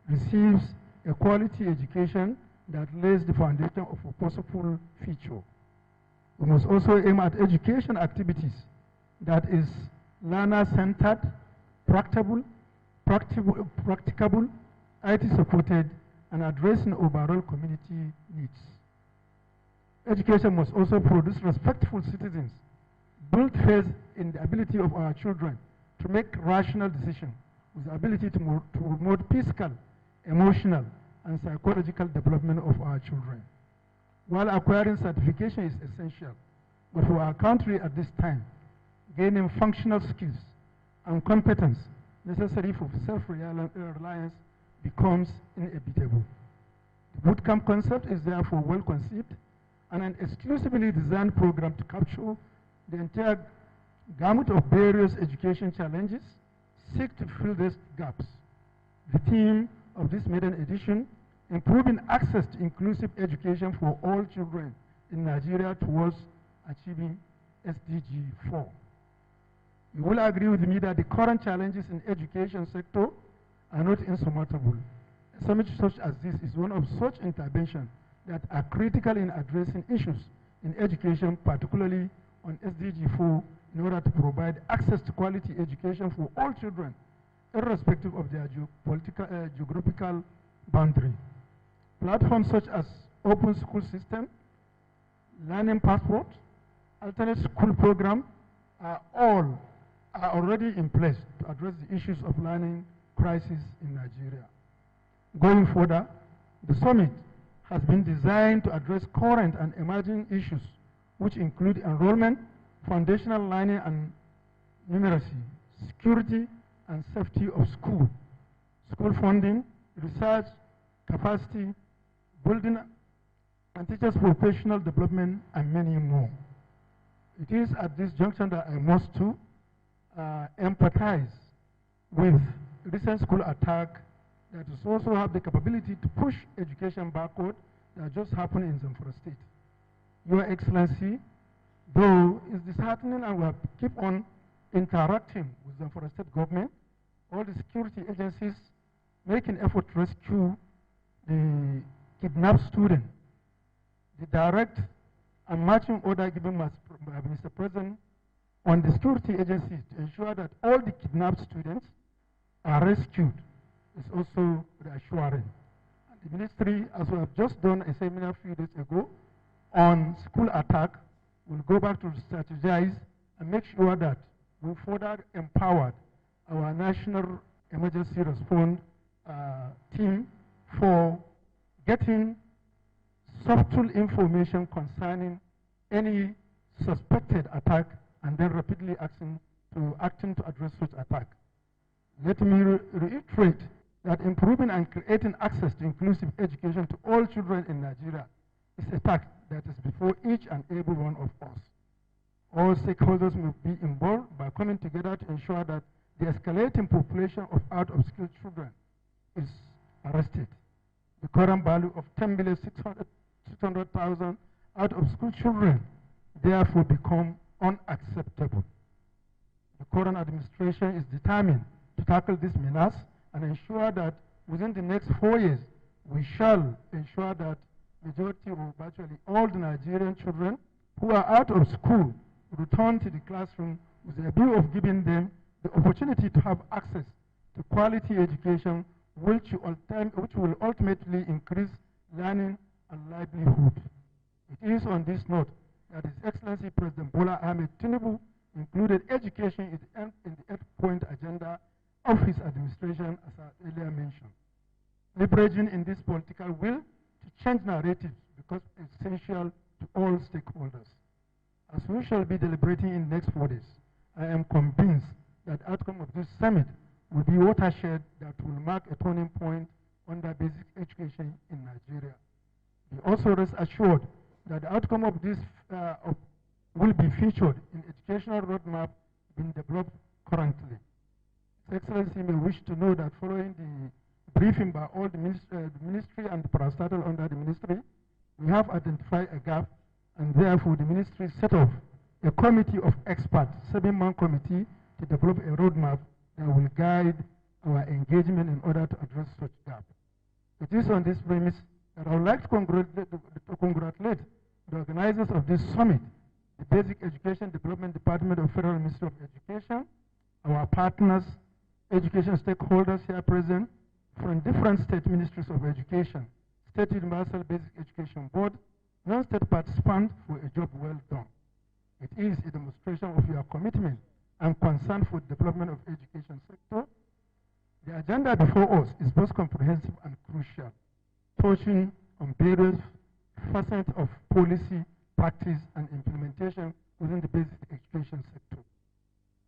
receives a quality education that lays the foundation of a possible future. We must also aim at education activities that is learner-centered, practicable, IT-supported, and addressing overall community needs. Education must also produce respectful citizens, build faith in the ability of our children to make rational decisions, with the ability to promote physical, emotional, and psychological development of our children. While acquiring certification is essential, but for our country at this time, gaining functional skills and competence necessary for self-reliance becomes inevitable. The bootcamp concept is therefore well conceived and an exclusively designed program to capture the entire gamut of various education challenges, seek to fill these gaps. The theme of this maiden edition, improving access to inclusive education for all children in Nigeria towards achieving SDG 4. You will agree with me that the current challenges in education sector are not insurmountable. A summit such as this is one of such interventions that are critical in addressing issues in education, particularly on SDG 4, in order to provide access to quality education for all children irrespective of their geographical boundary. Platforms such as Open School System, Learning Passport, alternate school program are already in place to address the issues of learning crisis in Nigeria. Going further, the summit has been designed to address current and emerging issues, which include enrollment, foundational learning and numeracy, security and safety of school funding, research, capacity building, and teachers' professional development, and many more. It is at this junction that I must too empathize with recent school attack that is also have the capability to push education backward that just happened in Zamfara State. Your Excellency, though it's disheartening and we have to keep on interacting with Zamfara State government, all the security agencies making effort to rescue the kidnapped student. The direct and marching order given by Mr. President on the security agencies to ensure that all the kidnapped students are rescued is also reassuring. And the ministry, as we have just done a seminar a few days ago on school attack, will go back to strategize and make sure that we further empowered our national emergency response team for getting subtle information concerning any suspected attack and then rapidly acting to address such attack. Let me reiterate that improving and creating access to inclusive education to all children in Nigeria is a task that is before each and every one of us. All stakeholders will be involved by coming together to ensure that the escalating population of out-of-school children is arrested. The current value of 10,600,000 out-of-school children therefore become unacceptable. The current administration is determined to tackle this menace and ensure that within the next 4 years, we shall ensure that majority of virtually all the Nigerian children who are out of school return to the classroom with the view of giving them the opportunity to have access to quality education, which will ultimately increase learning and livelihood. It is on this note that His Excellency President Bola Ahmed Tinubu included education in the 8-point agenda of his administration, as I earlier mentioned. Leveraging in this political will to change narratives because it's essential to all stakeholders. As we shall be deliberating in the next 4 days, I am convinced that the outcome of this summit will be watershed that will mark a turning point under basic education in Nigeria. We also rest assured that the outcome of this will be featured in educational roadmap being developed currently. His Excellency may wish to know that following the briefing by all the ministry and the parastatal under the ministry, we have identified a gap, and therefore the ministry set off a committee of experts, 7-man committee, to develop a roadmap that will guide our engagement in order to address such gap. It is on this premise that I would like to congratulate the organizers of this summit, the Basic Education Development Department of Federal Ministry of Education, our partners, education stakeholders here present from different state ministries of education, State Universal Basic Education Board, non-state participants for a job well done. It is a demonstration of your commitment and concern for the development of the education sector. The agenda before us is both comprehensive and crucial, touching on various facets of policy, practice, and implementation within the basic education sector.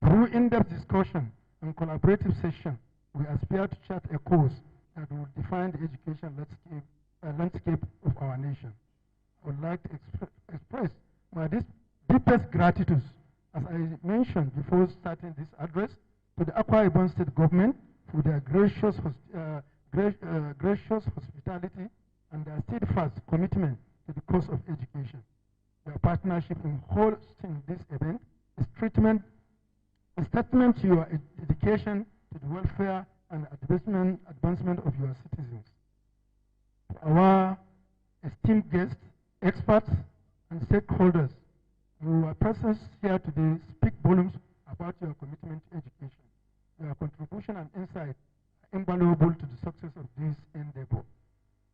Through in-depth discussion and collaborative session, we aspire to chart a course that will define the education landscape of our nation. I would like to express my deepest gratitude, as I mentioned before starting this address, to the Akwa Ibom State government for their gracious hospitality and their steadfast commitment to the cause of education. Their partnership in hosting this event is a statement to your dedication to the welfare and advancement of your citizens. To our esteemed guests, experts, and stakeholders, your presence here today speaks volumes about your commitment to education. Your contribution and insight are invaluable to the success of this endeavor.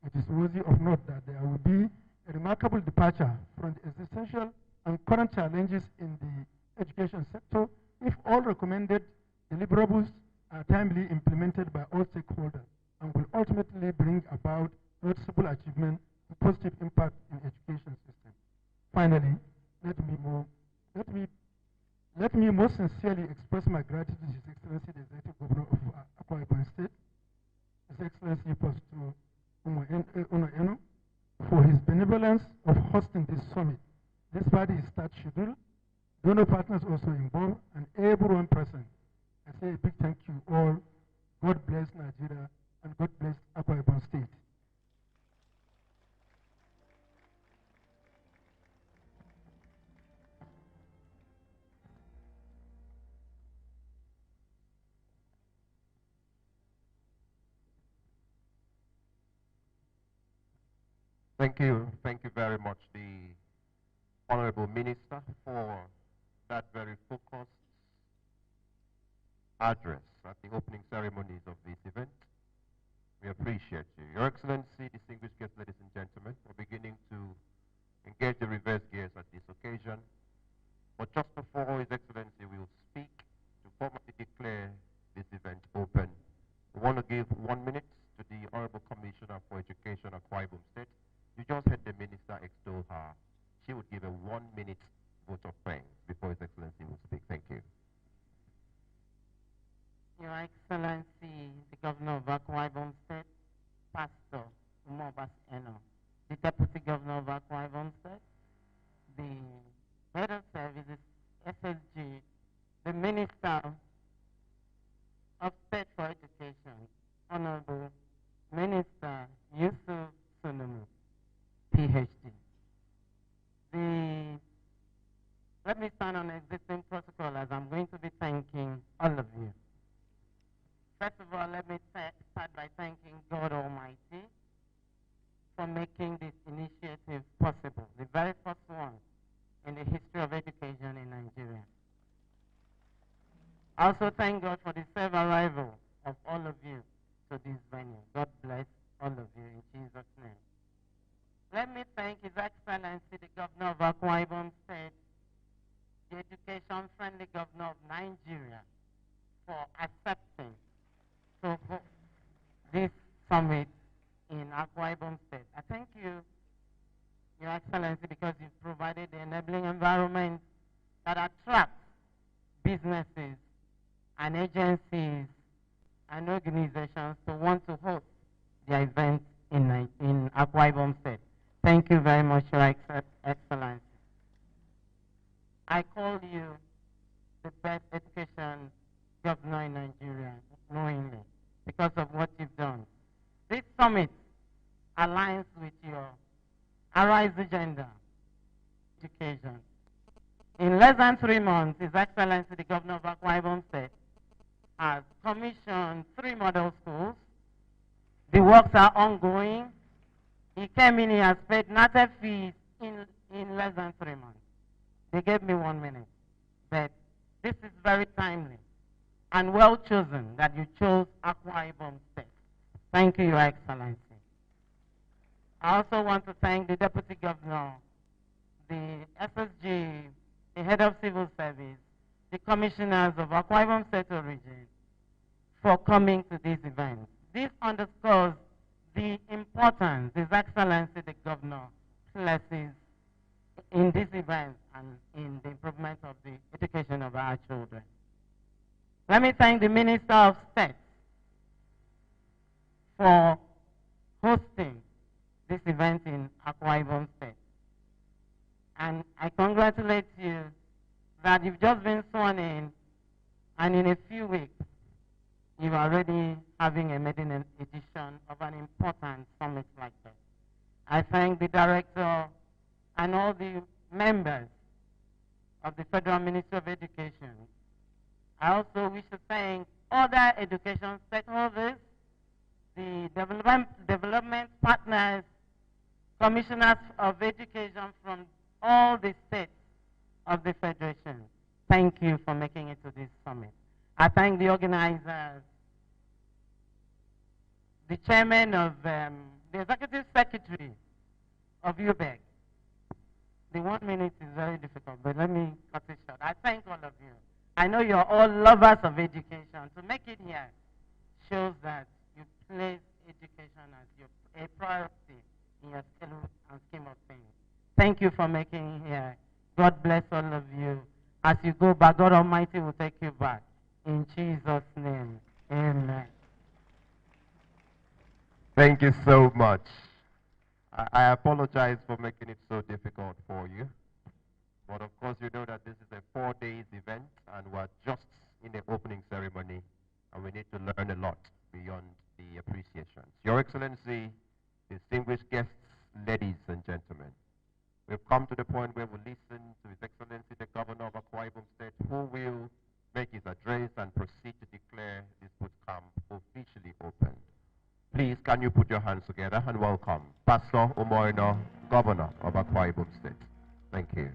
It is worthy of note that there will be a remarkable departure from the existential and current challenges in the education sector if all recommended deliverables are timely implemented by all stakeholders and will ultimately bring about noticeable achievement and positive impact in education system. Finally, let me most sincerely express my gratitude to His Excellency the Executive Governor of Akwa Ibom State, His Excellency Pastor Uno Eno, for his benevolence of hosting this summit. Despite his start schedule, donor partners also involved, and everyone present. I say a big thank you all. God bless Nigeria, and God bless Akwa Ibom State. Thank you very much, the Honorable Minister, for that very focused address at the opening ceremonies of this event. We appreciate you. Your Excellency, distinguished guests, ladies and gentlemen, we're beginning to engage the reverse gears at this occasion. But just before His Excellency will speak to formally declare this event open, we want to give 1 minute to the Honorable Commissioner for Education of Akwa Ibom State. You just heard the Minister extol her. She would give a 1 minute vote of thanks before His Excellency will speak. Thank you. Your Excellency, the Governor of Akwa Ibom State, Pastor Umobas Eno, the Deputy Governor of Akwa Ibom State, the Head of Services, SSG, the Minister of State for Education, Honorable Minister Yusuf Sunumu, PhD. Let me stand on existing protocol as I'm going to be thanking all of you. First of all, let me start by thanking God Almighty for making this initiative possible, the very first one in the history of education in Nigeria. I also thank God for the safe arrival of all of you to this venue. God bless all of you in Jesus' name. Let me thank His Excellency, the Governor of Akwa Ibom State, the education-friendly Governor of Nigeria, for accepting to host this summit in Akwa Ibom State. I thank you, Your Excellency, because you've provided the enabling environment that attracts businesses and agencies and organizations to want to host their events in Akwa Ibom State. Thank you very much, Your Excellency. I call you the best education governor in Nigeria, knowingly, because of what you've done. This summit aligns with your Arise agenda, education. In less than 3 months, His Excellency, the Governor of Akwa Ibom State, has commissioned 3 model schools. The works are ongoing. He came in, he has paid NATE fees in less than 3 months. They gave me 1 minute. But this is very timely and well chosen that you chose Akwa Ibom State. Thank you, Your Excellency. I also want to thank the Deputy Governor, the SSG, the Head of Civil Service, the Commissioners of Akwa Ibom State region for coming to this event. This underscores the importance His Excellency the Governor places in this event and in the improvement of the education of our children. Let me thank the Minister of State for hosting this event in Akwa Ibom State. And I congratulate you that you've just been sworn in, and in a few weeks, you're already having a maiden edition of an important summit like that. I thank the director and all the members of the Federal Ministry of Education. I also wish to thank other education stakeholders, the development partners, commissioners of education from all the states of the Federation. Thank you for making it to this summit. I thank the organizers, the chairman of, the executive secretary of UBEC. The 1 minute is very difficult, but let me cut it short. I thank all of you. I know you're all lovers of education. To make it here shows that you place education as a priority in your scheme of things. Thank you for making it here. God bless all of you. As you go back, God Almighty will take you back. In Jesus' name, amen. Thank you so much. I apologize for making it so difficult for you. But of course, you know that this is a 4 days event, and we're just in the opening ceremony, and we need to learn a lot beyond the appreciations. Your Excellency, distinguished guests, ladies and gentlemen, we've come to the point where we listen to His Excellency, the Governor of Akwa Ibom State, who will make his address and proceed to declare this boot camp officially open. Please, can you put your hands together and welcome Pastor Umoino, Governor of Akwa Ibom State. Thank you.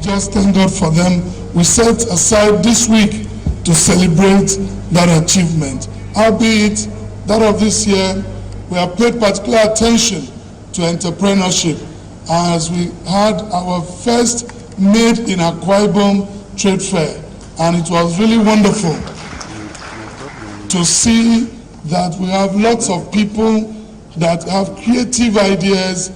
Just thank God for them. We set aside this week to celebrate that achievement. Albeit that of this year, we have paid particular attention to entrepreneurship as we had our first Made in Akwa Ibom trade fair, and it was really wonderful to see that we have lots of people that have creative ideas.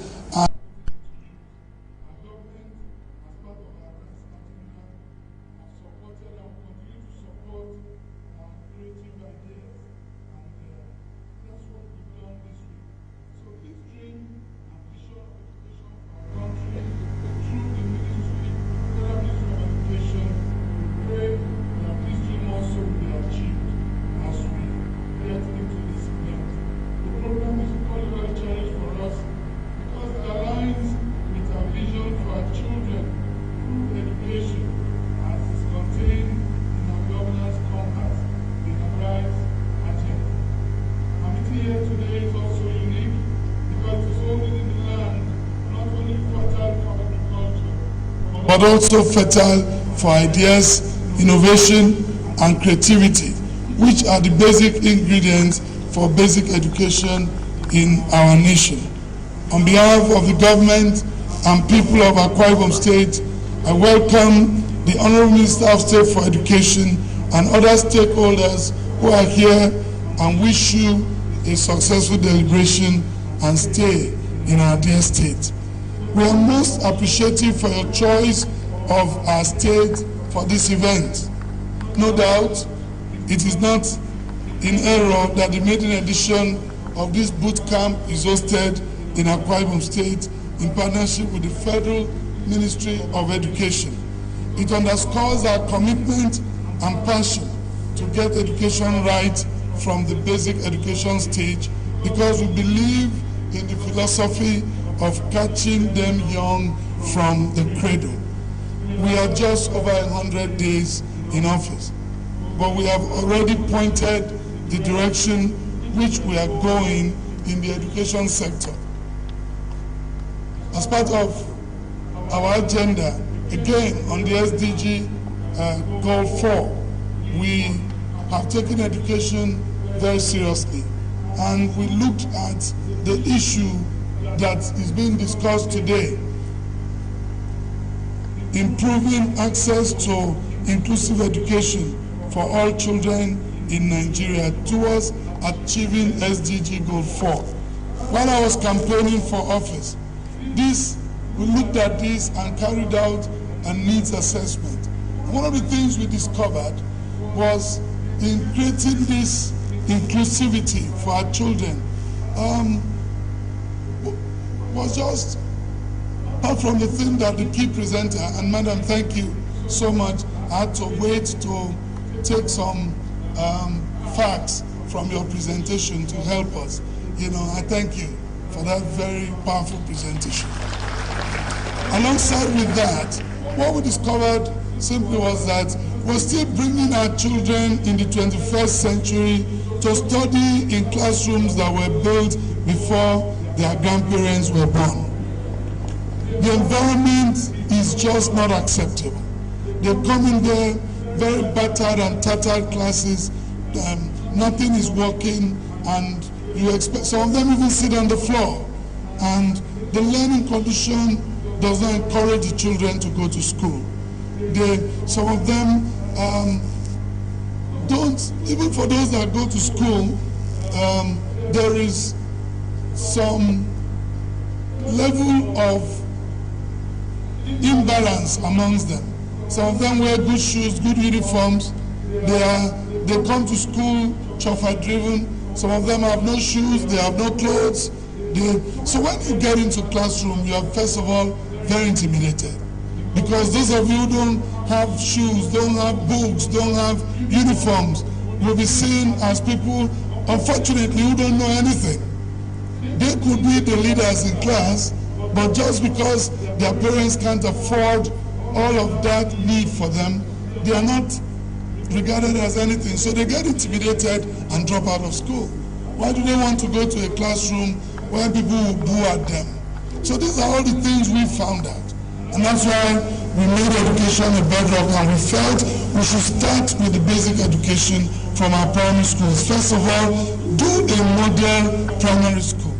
But also fertile for ideas, innovation, and creativity, which are the basic ingredients for basic education in our nation. On behalf of the government and people of Akwa Ibom State, I welcome the Honorable Minister of State for Education and other stakeholders who are here and wish you a successful deliberation and stay in our dear state. We are most appreciative for your choice of our state for this event. No doubt, it is not in error that the maiden edition of this boot camp is hosted in Akwa Ibom State in partnership with the Federal Ministry of Education. It underscores our commitment and passion to get education right from the basic education stage, because we believe in the philosophy of catching them young from the cradle. We are just over 100 days in office, but we have already pointed the direction which we are going in the education sector. As part of our agenda, again on the SDG Goal 4, we have taken education very seriously, and we looked at the issue that is being discussed today: improving access to inclusive education for all children in Nigeria towards achieving SDG Goal 4. While I was campaigning for office, we looked at this and carried out a needs assessment. One of the things we discovered was in creating this inclusivity for our children was just, apart from the thing that the key presenter, and Madam, thank you so much, I had to wait to take some facts from your presentation to help us. You know, I thank you for that very powerful presentation. Alongside with that, what we discovered simply was that we're still bringing our children in the 21st century to study in classrooms that were built before their grandparents were born. The environment is just not acceptable. They come in there, very battered and tattered classes, nothing is working, and you expect, some of them even sit on the floor, and the learning condition does not encourage the children to go to school. Some of them don't, even for those that go to school, there is some level of imbalance amongst them. Some of them wear good shoes, good uniforms. They come to school chauffeur driven. Some of them have no shoes, they have no clothes. So when you get into classroom, you are first of all very intimidated. Because those of you who don't have shoes, don't have books, don't have uniforms, will be seen as people, unfortunately, who don't know anything. They could be the leaders in class, but just because their parents can't afford all of that need for them, they are not regarded as anything. So they get intimidated and drop out of school. Why do they want to go to a classroom where people will boo at them? So these are all the things we found out. And that's why we made education a bedrock, and we felt we should start with the basic education from our primary schools. First of all, do a model primary school.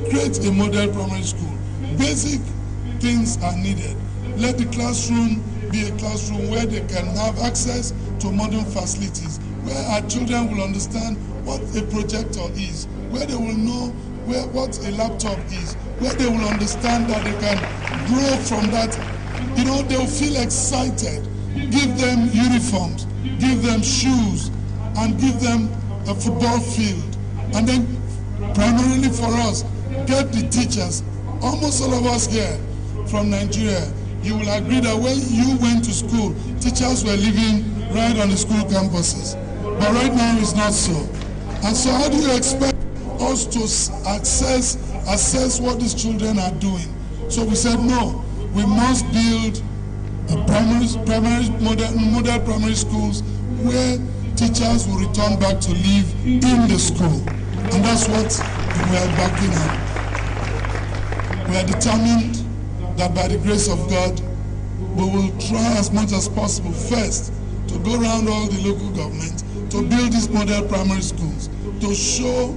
Create a model primary school. Basic things are needed. Let the classroom be a classroom where they can have access to modern facilities, where our children will understand what a projector is, where they will know what a laptop is, where they will understand that they can grow from that. You know, they'll feel excited. Give them uniforms, give them shoes, and give them a football field. And then, primarily for us, get the teachers. Almost all of us here from Nigeria, you will agree that when you went to school, teachers were living right on the school campuses. But right now, it's not so. And so how do you expect us to assess what these children are doing? So we said, no, we must build a model primary schools where teachers will return back to live in the school. And that's what we are backing on. We are determined that by the grace of God, we will try as much as possible first to go around all the local governments to build these model primary schools, to show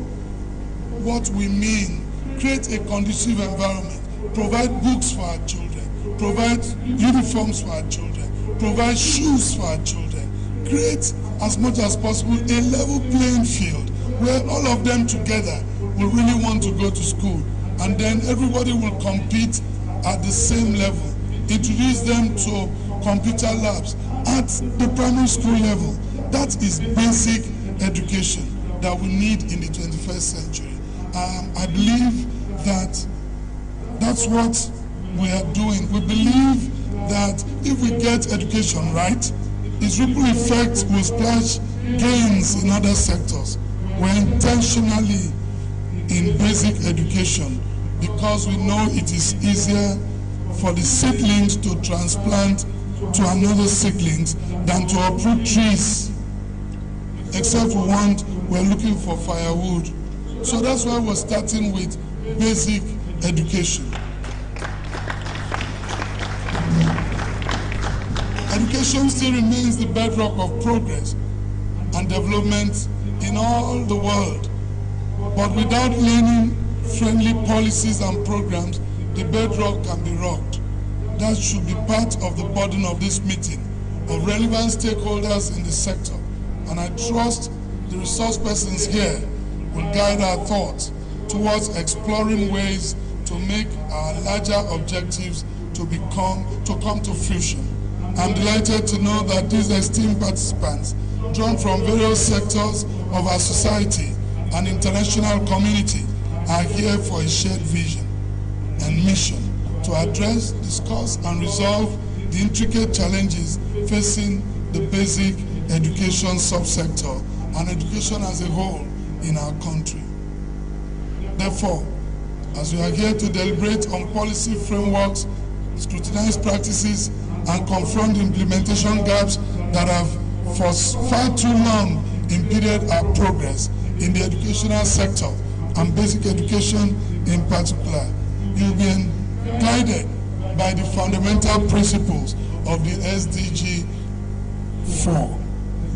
what we mean, create a conducive environment, provide books for our children, provide uniforms for our children, provide shoes for our children, create as much as possible a level playing field where all of them together will really want to go to school, and then everybody will compete at the same level. Introduce them to computer labs at the primary school level. That is basic education that we need in the 21st century. I believe that that's what we are doing. We believe that if we get education right, its ripple effect will splash gains in other sectors. We're intentionally in basic education because we know it is easier for the seedlings to transplant to another seedlings than to uproot trees. Except we're looking for firewood. So that's why we're starting with basic education. Education still remains the bedrock of progress and development in all the world. But without learning-friendly policies and programs, the bedrock can be rocked. That should be part of the burden of this meeting, of relevant stakeholders in the sector. And I trust the resource persons here will guide our thoughts towards exploring ways to make our larger objectives to come to fruition. I'm delighted to know that these esteemed participants, drawn from various sectors of our society and international community, are here for a shared vision and mission to address, discuss, and resolve the intricate challenges facing the basic education subsector and education as a whole in our country. Therefore, as we are here to deliberate on policy frameworks, scrutinize practices, and confront the implementation gaps that have for far too long impeded our progress in the educational sector and basic education in particular. You've been guided by the fundamental principles of the SDG 4.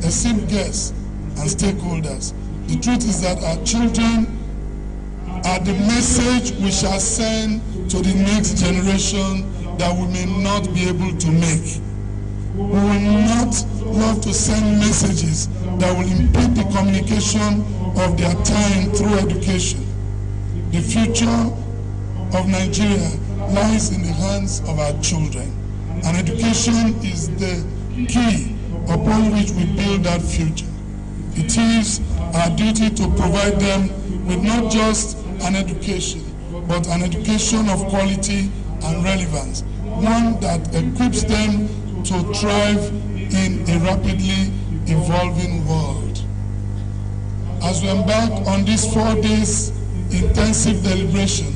Esteemed guests and stakeholders, the truth is that our children are the message we shall send to the next generation that we may not be able to make. We will not love to send messages that will impede the communication of their time through education. The future of Nigeria lies in the hands of our children, and education is the key upon which we build that future. It is our duty to provide them with not just an education, but an education of quality and relevance, one that equips them to thrive in a rapidly evolving world. As we embark on this 4 days intensive deliberation,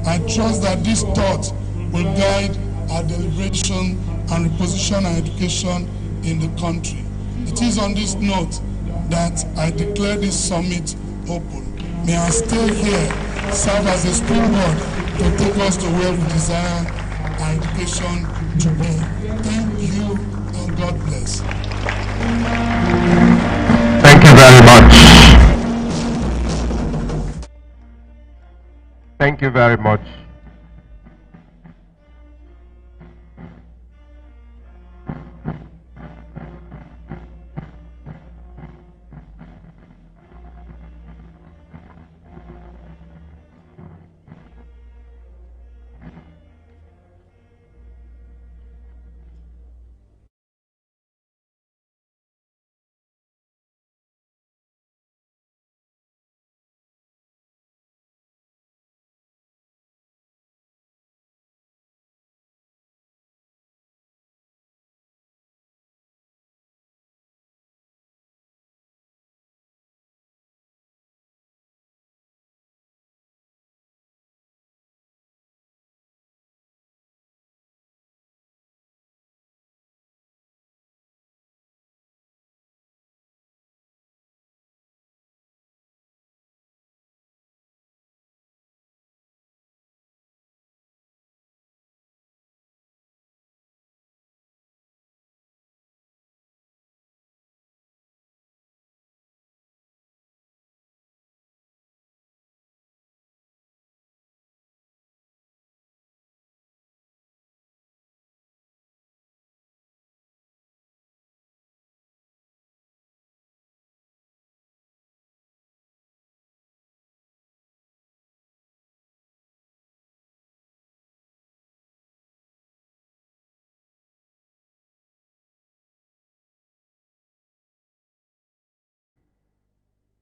I trust that this thought will guide our deliberation and reposition our education in the country. It is on this note that I declare this summit open. May our stay here serve as a springboard to take us to where we desire our education to be. Thank you and God bless. Thank you very much. Thank you very much.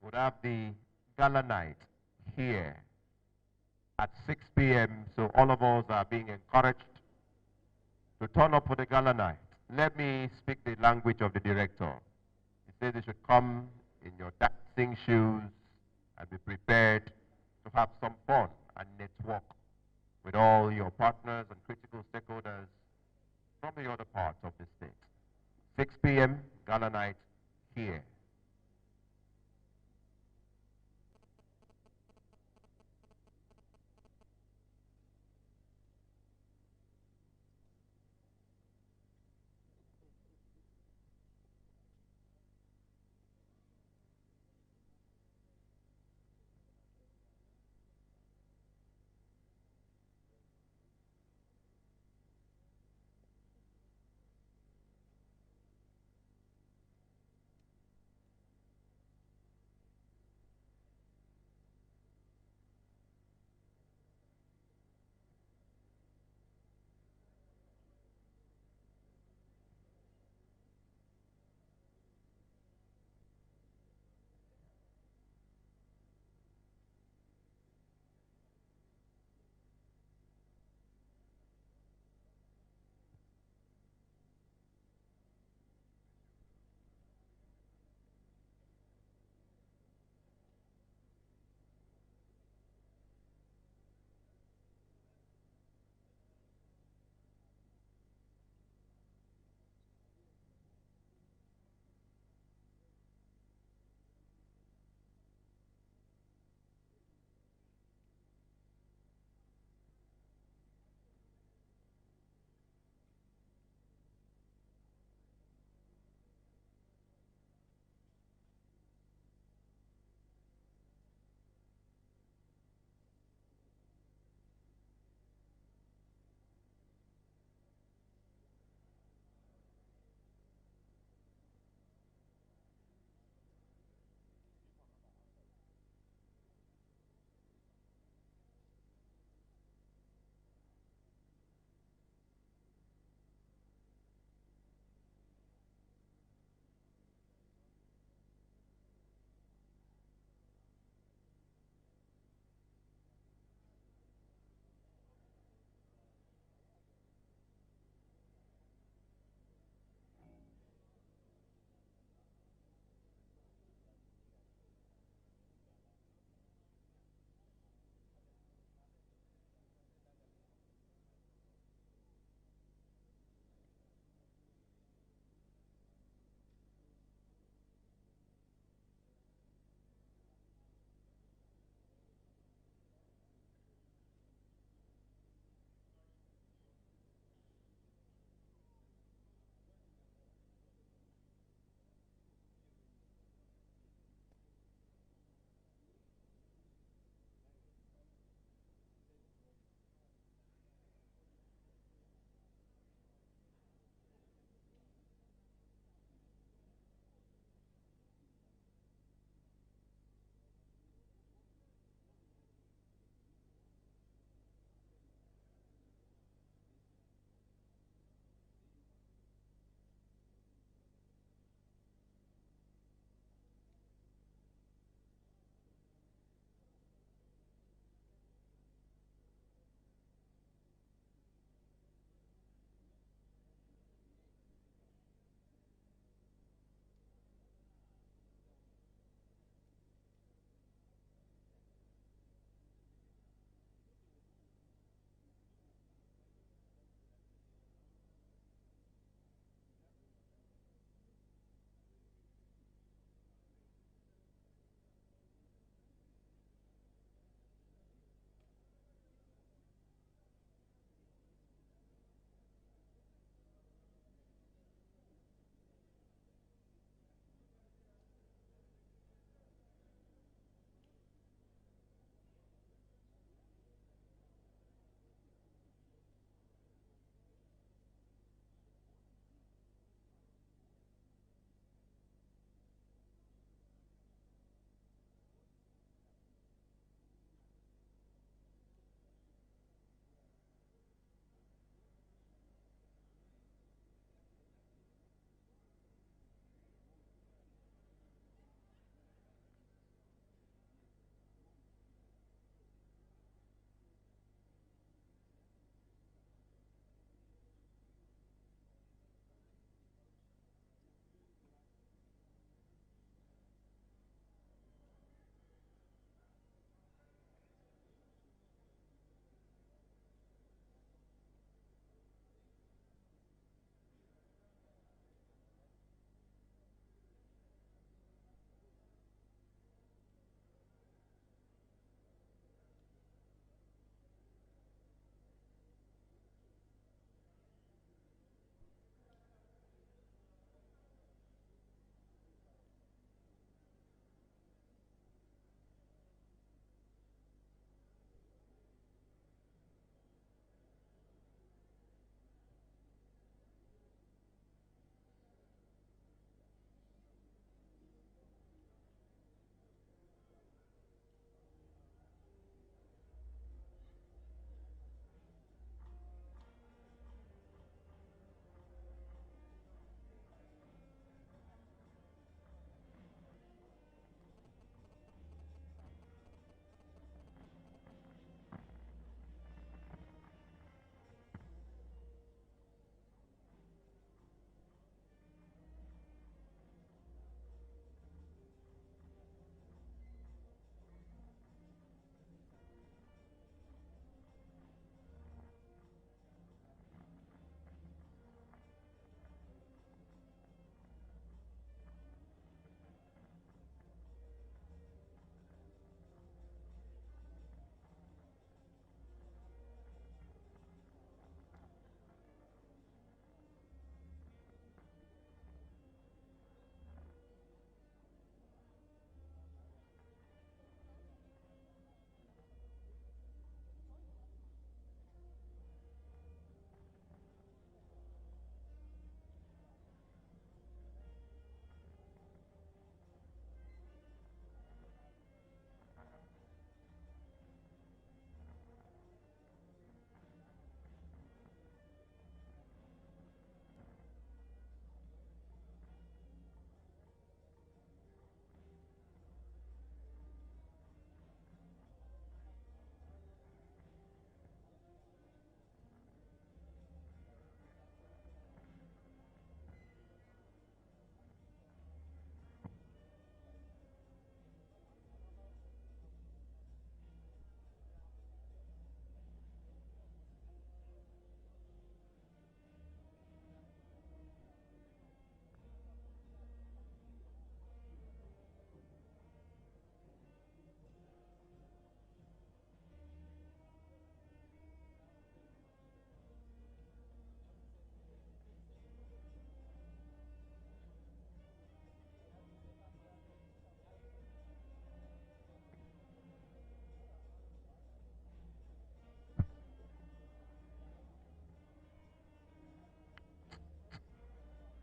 Would have the gala night here at 6 p.m. So all of us are being encouraged to turn up for the gala night. Let me speak the language of the director. He says you should come in your dancing shoes and be prepared to have some fun and network with all your partners and critical stakeholders from the other parts of the state. 6 p.m. gala night here.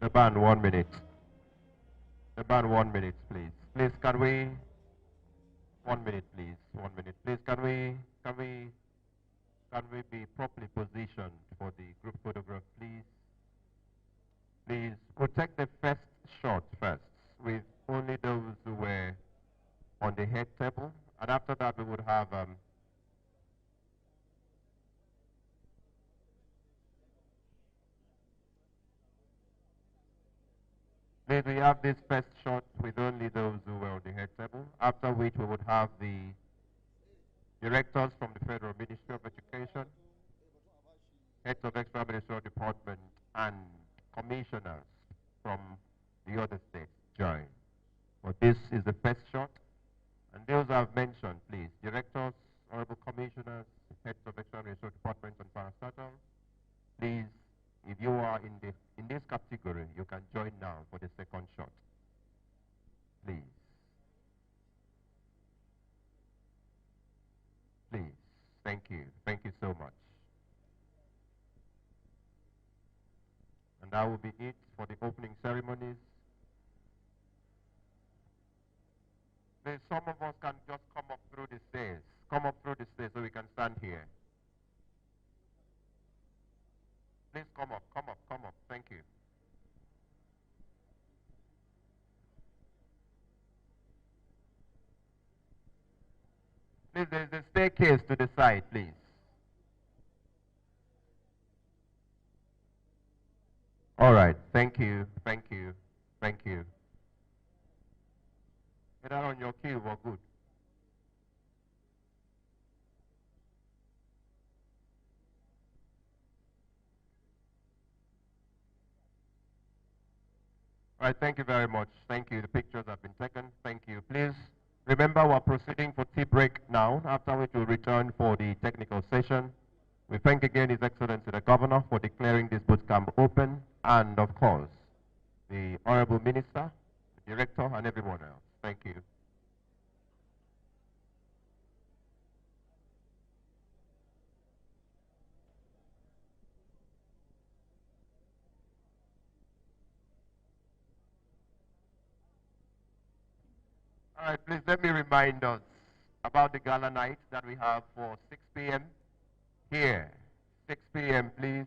The band, 1 minute. The band, 1 minute, please. Please, can we? 1 minute, please. 1 minute, please. Can we be properly positioned for the group photograph, please? Please, we'll take the first shot first with only those who were on the head table, and after that we would have please, we have this first shot with only those who were on the head table, after which we would have the directors from the Federal Ministry of Education, heads of extra ministerial department, and commissioners from the other states join. But this is the first shot, and those I've mentioned, please, directors, honorable commissioners, heads of extra ministerial departments and parastatals, please, if you are in this category, you can join now for the second shot. Please. Please. Thank you. Thank you so much. And that will be it for the opening ceremonies. Please, some of us can just come up through the stairs. Come up through the stairs so we can stand here. Please come up, come up, come up. Thank you. Please, there's a staircase to the side, please. All right, thank you, thank you, thank you. Get out on your cue, we're good. All right, thank you very much. Thank you. The pictures have been taken. Thank you. Please remember we're proceeding for tea break now, after which we'll return for the technical session. We thank again His Excellency the Governor for declaring this boot camp open, and of course, the Honorable Minister, the Director, and everyone else. Thank you. All right, please let me remind us about the gala night that we have for 6 p.m. here. 6 p.m., please.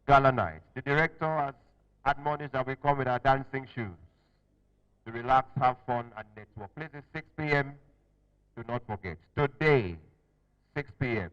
Gala night. The director has admonished that we come with our dancing shoes to relax, have fun, and network. Please, it's 6 p.m. Do not forget. Today, 6 p.m.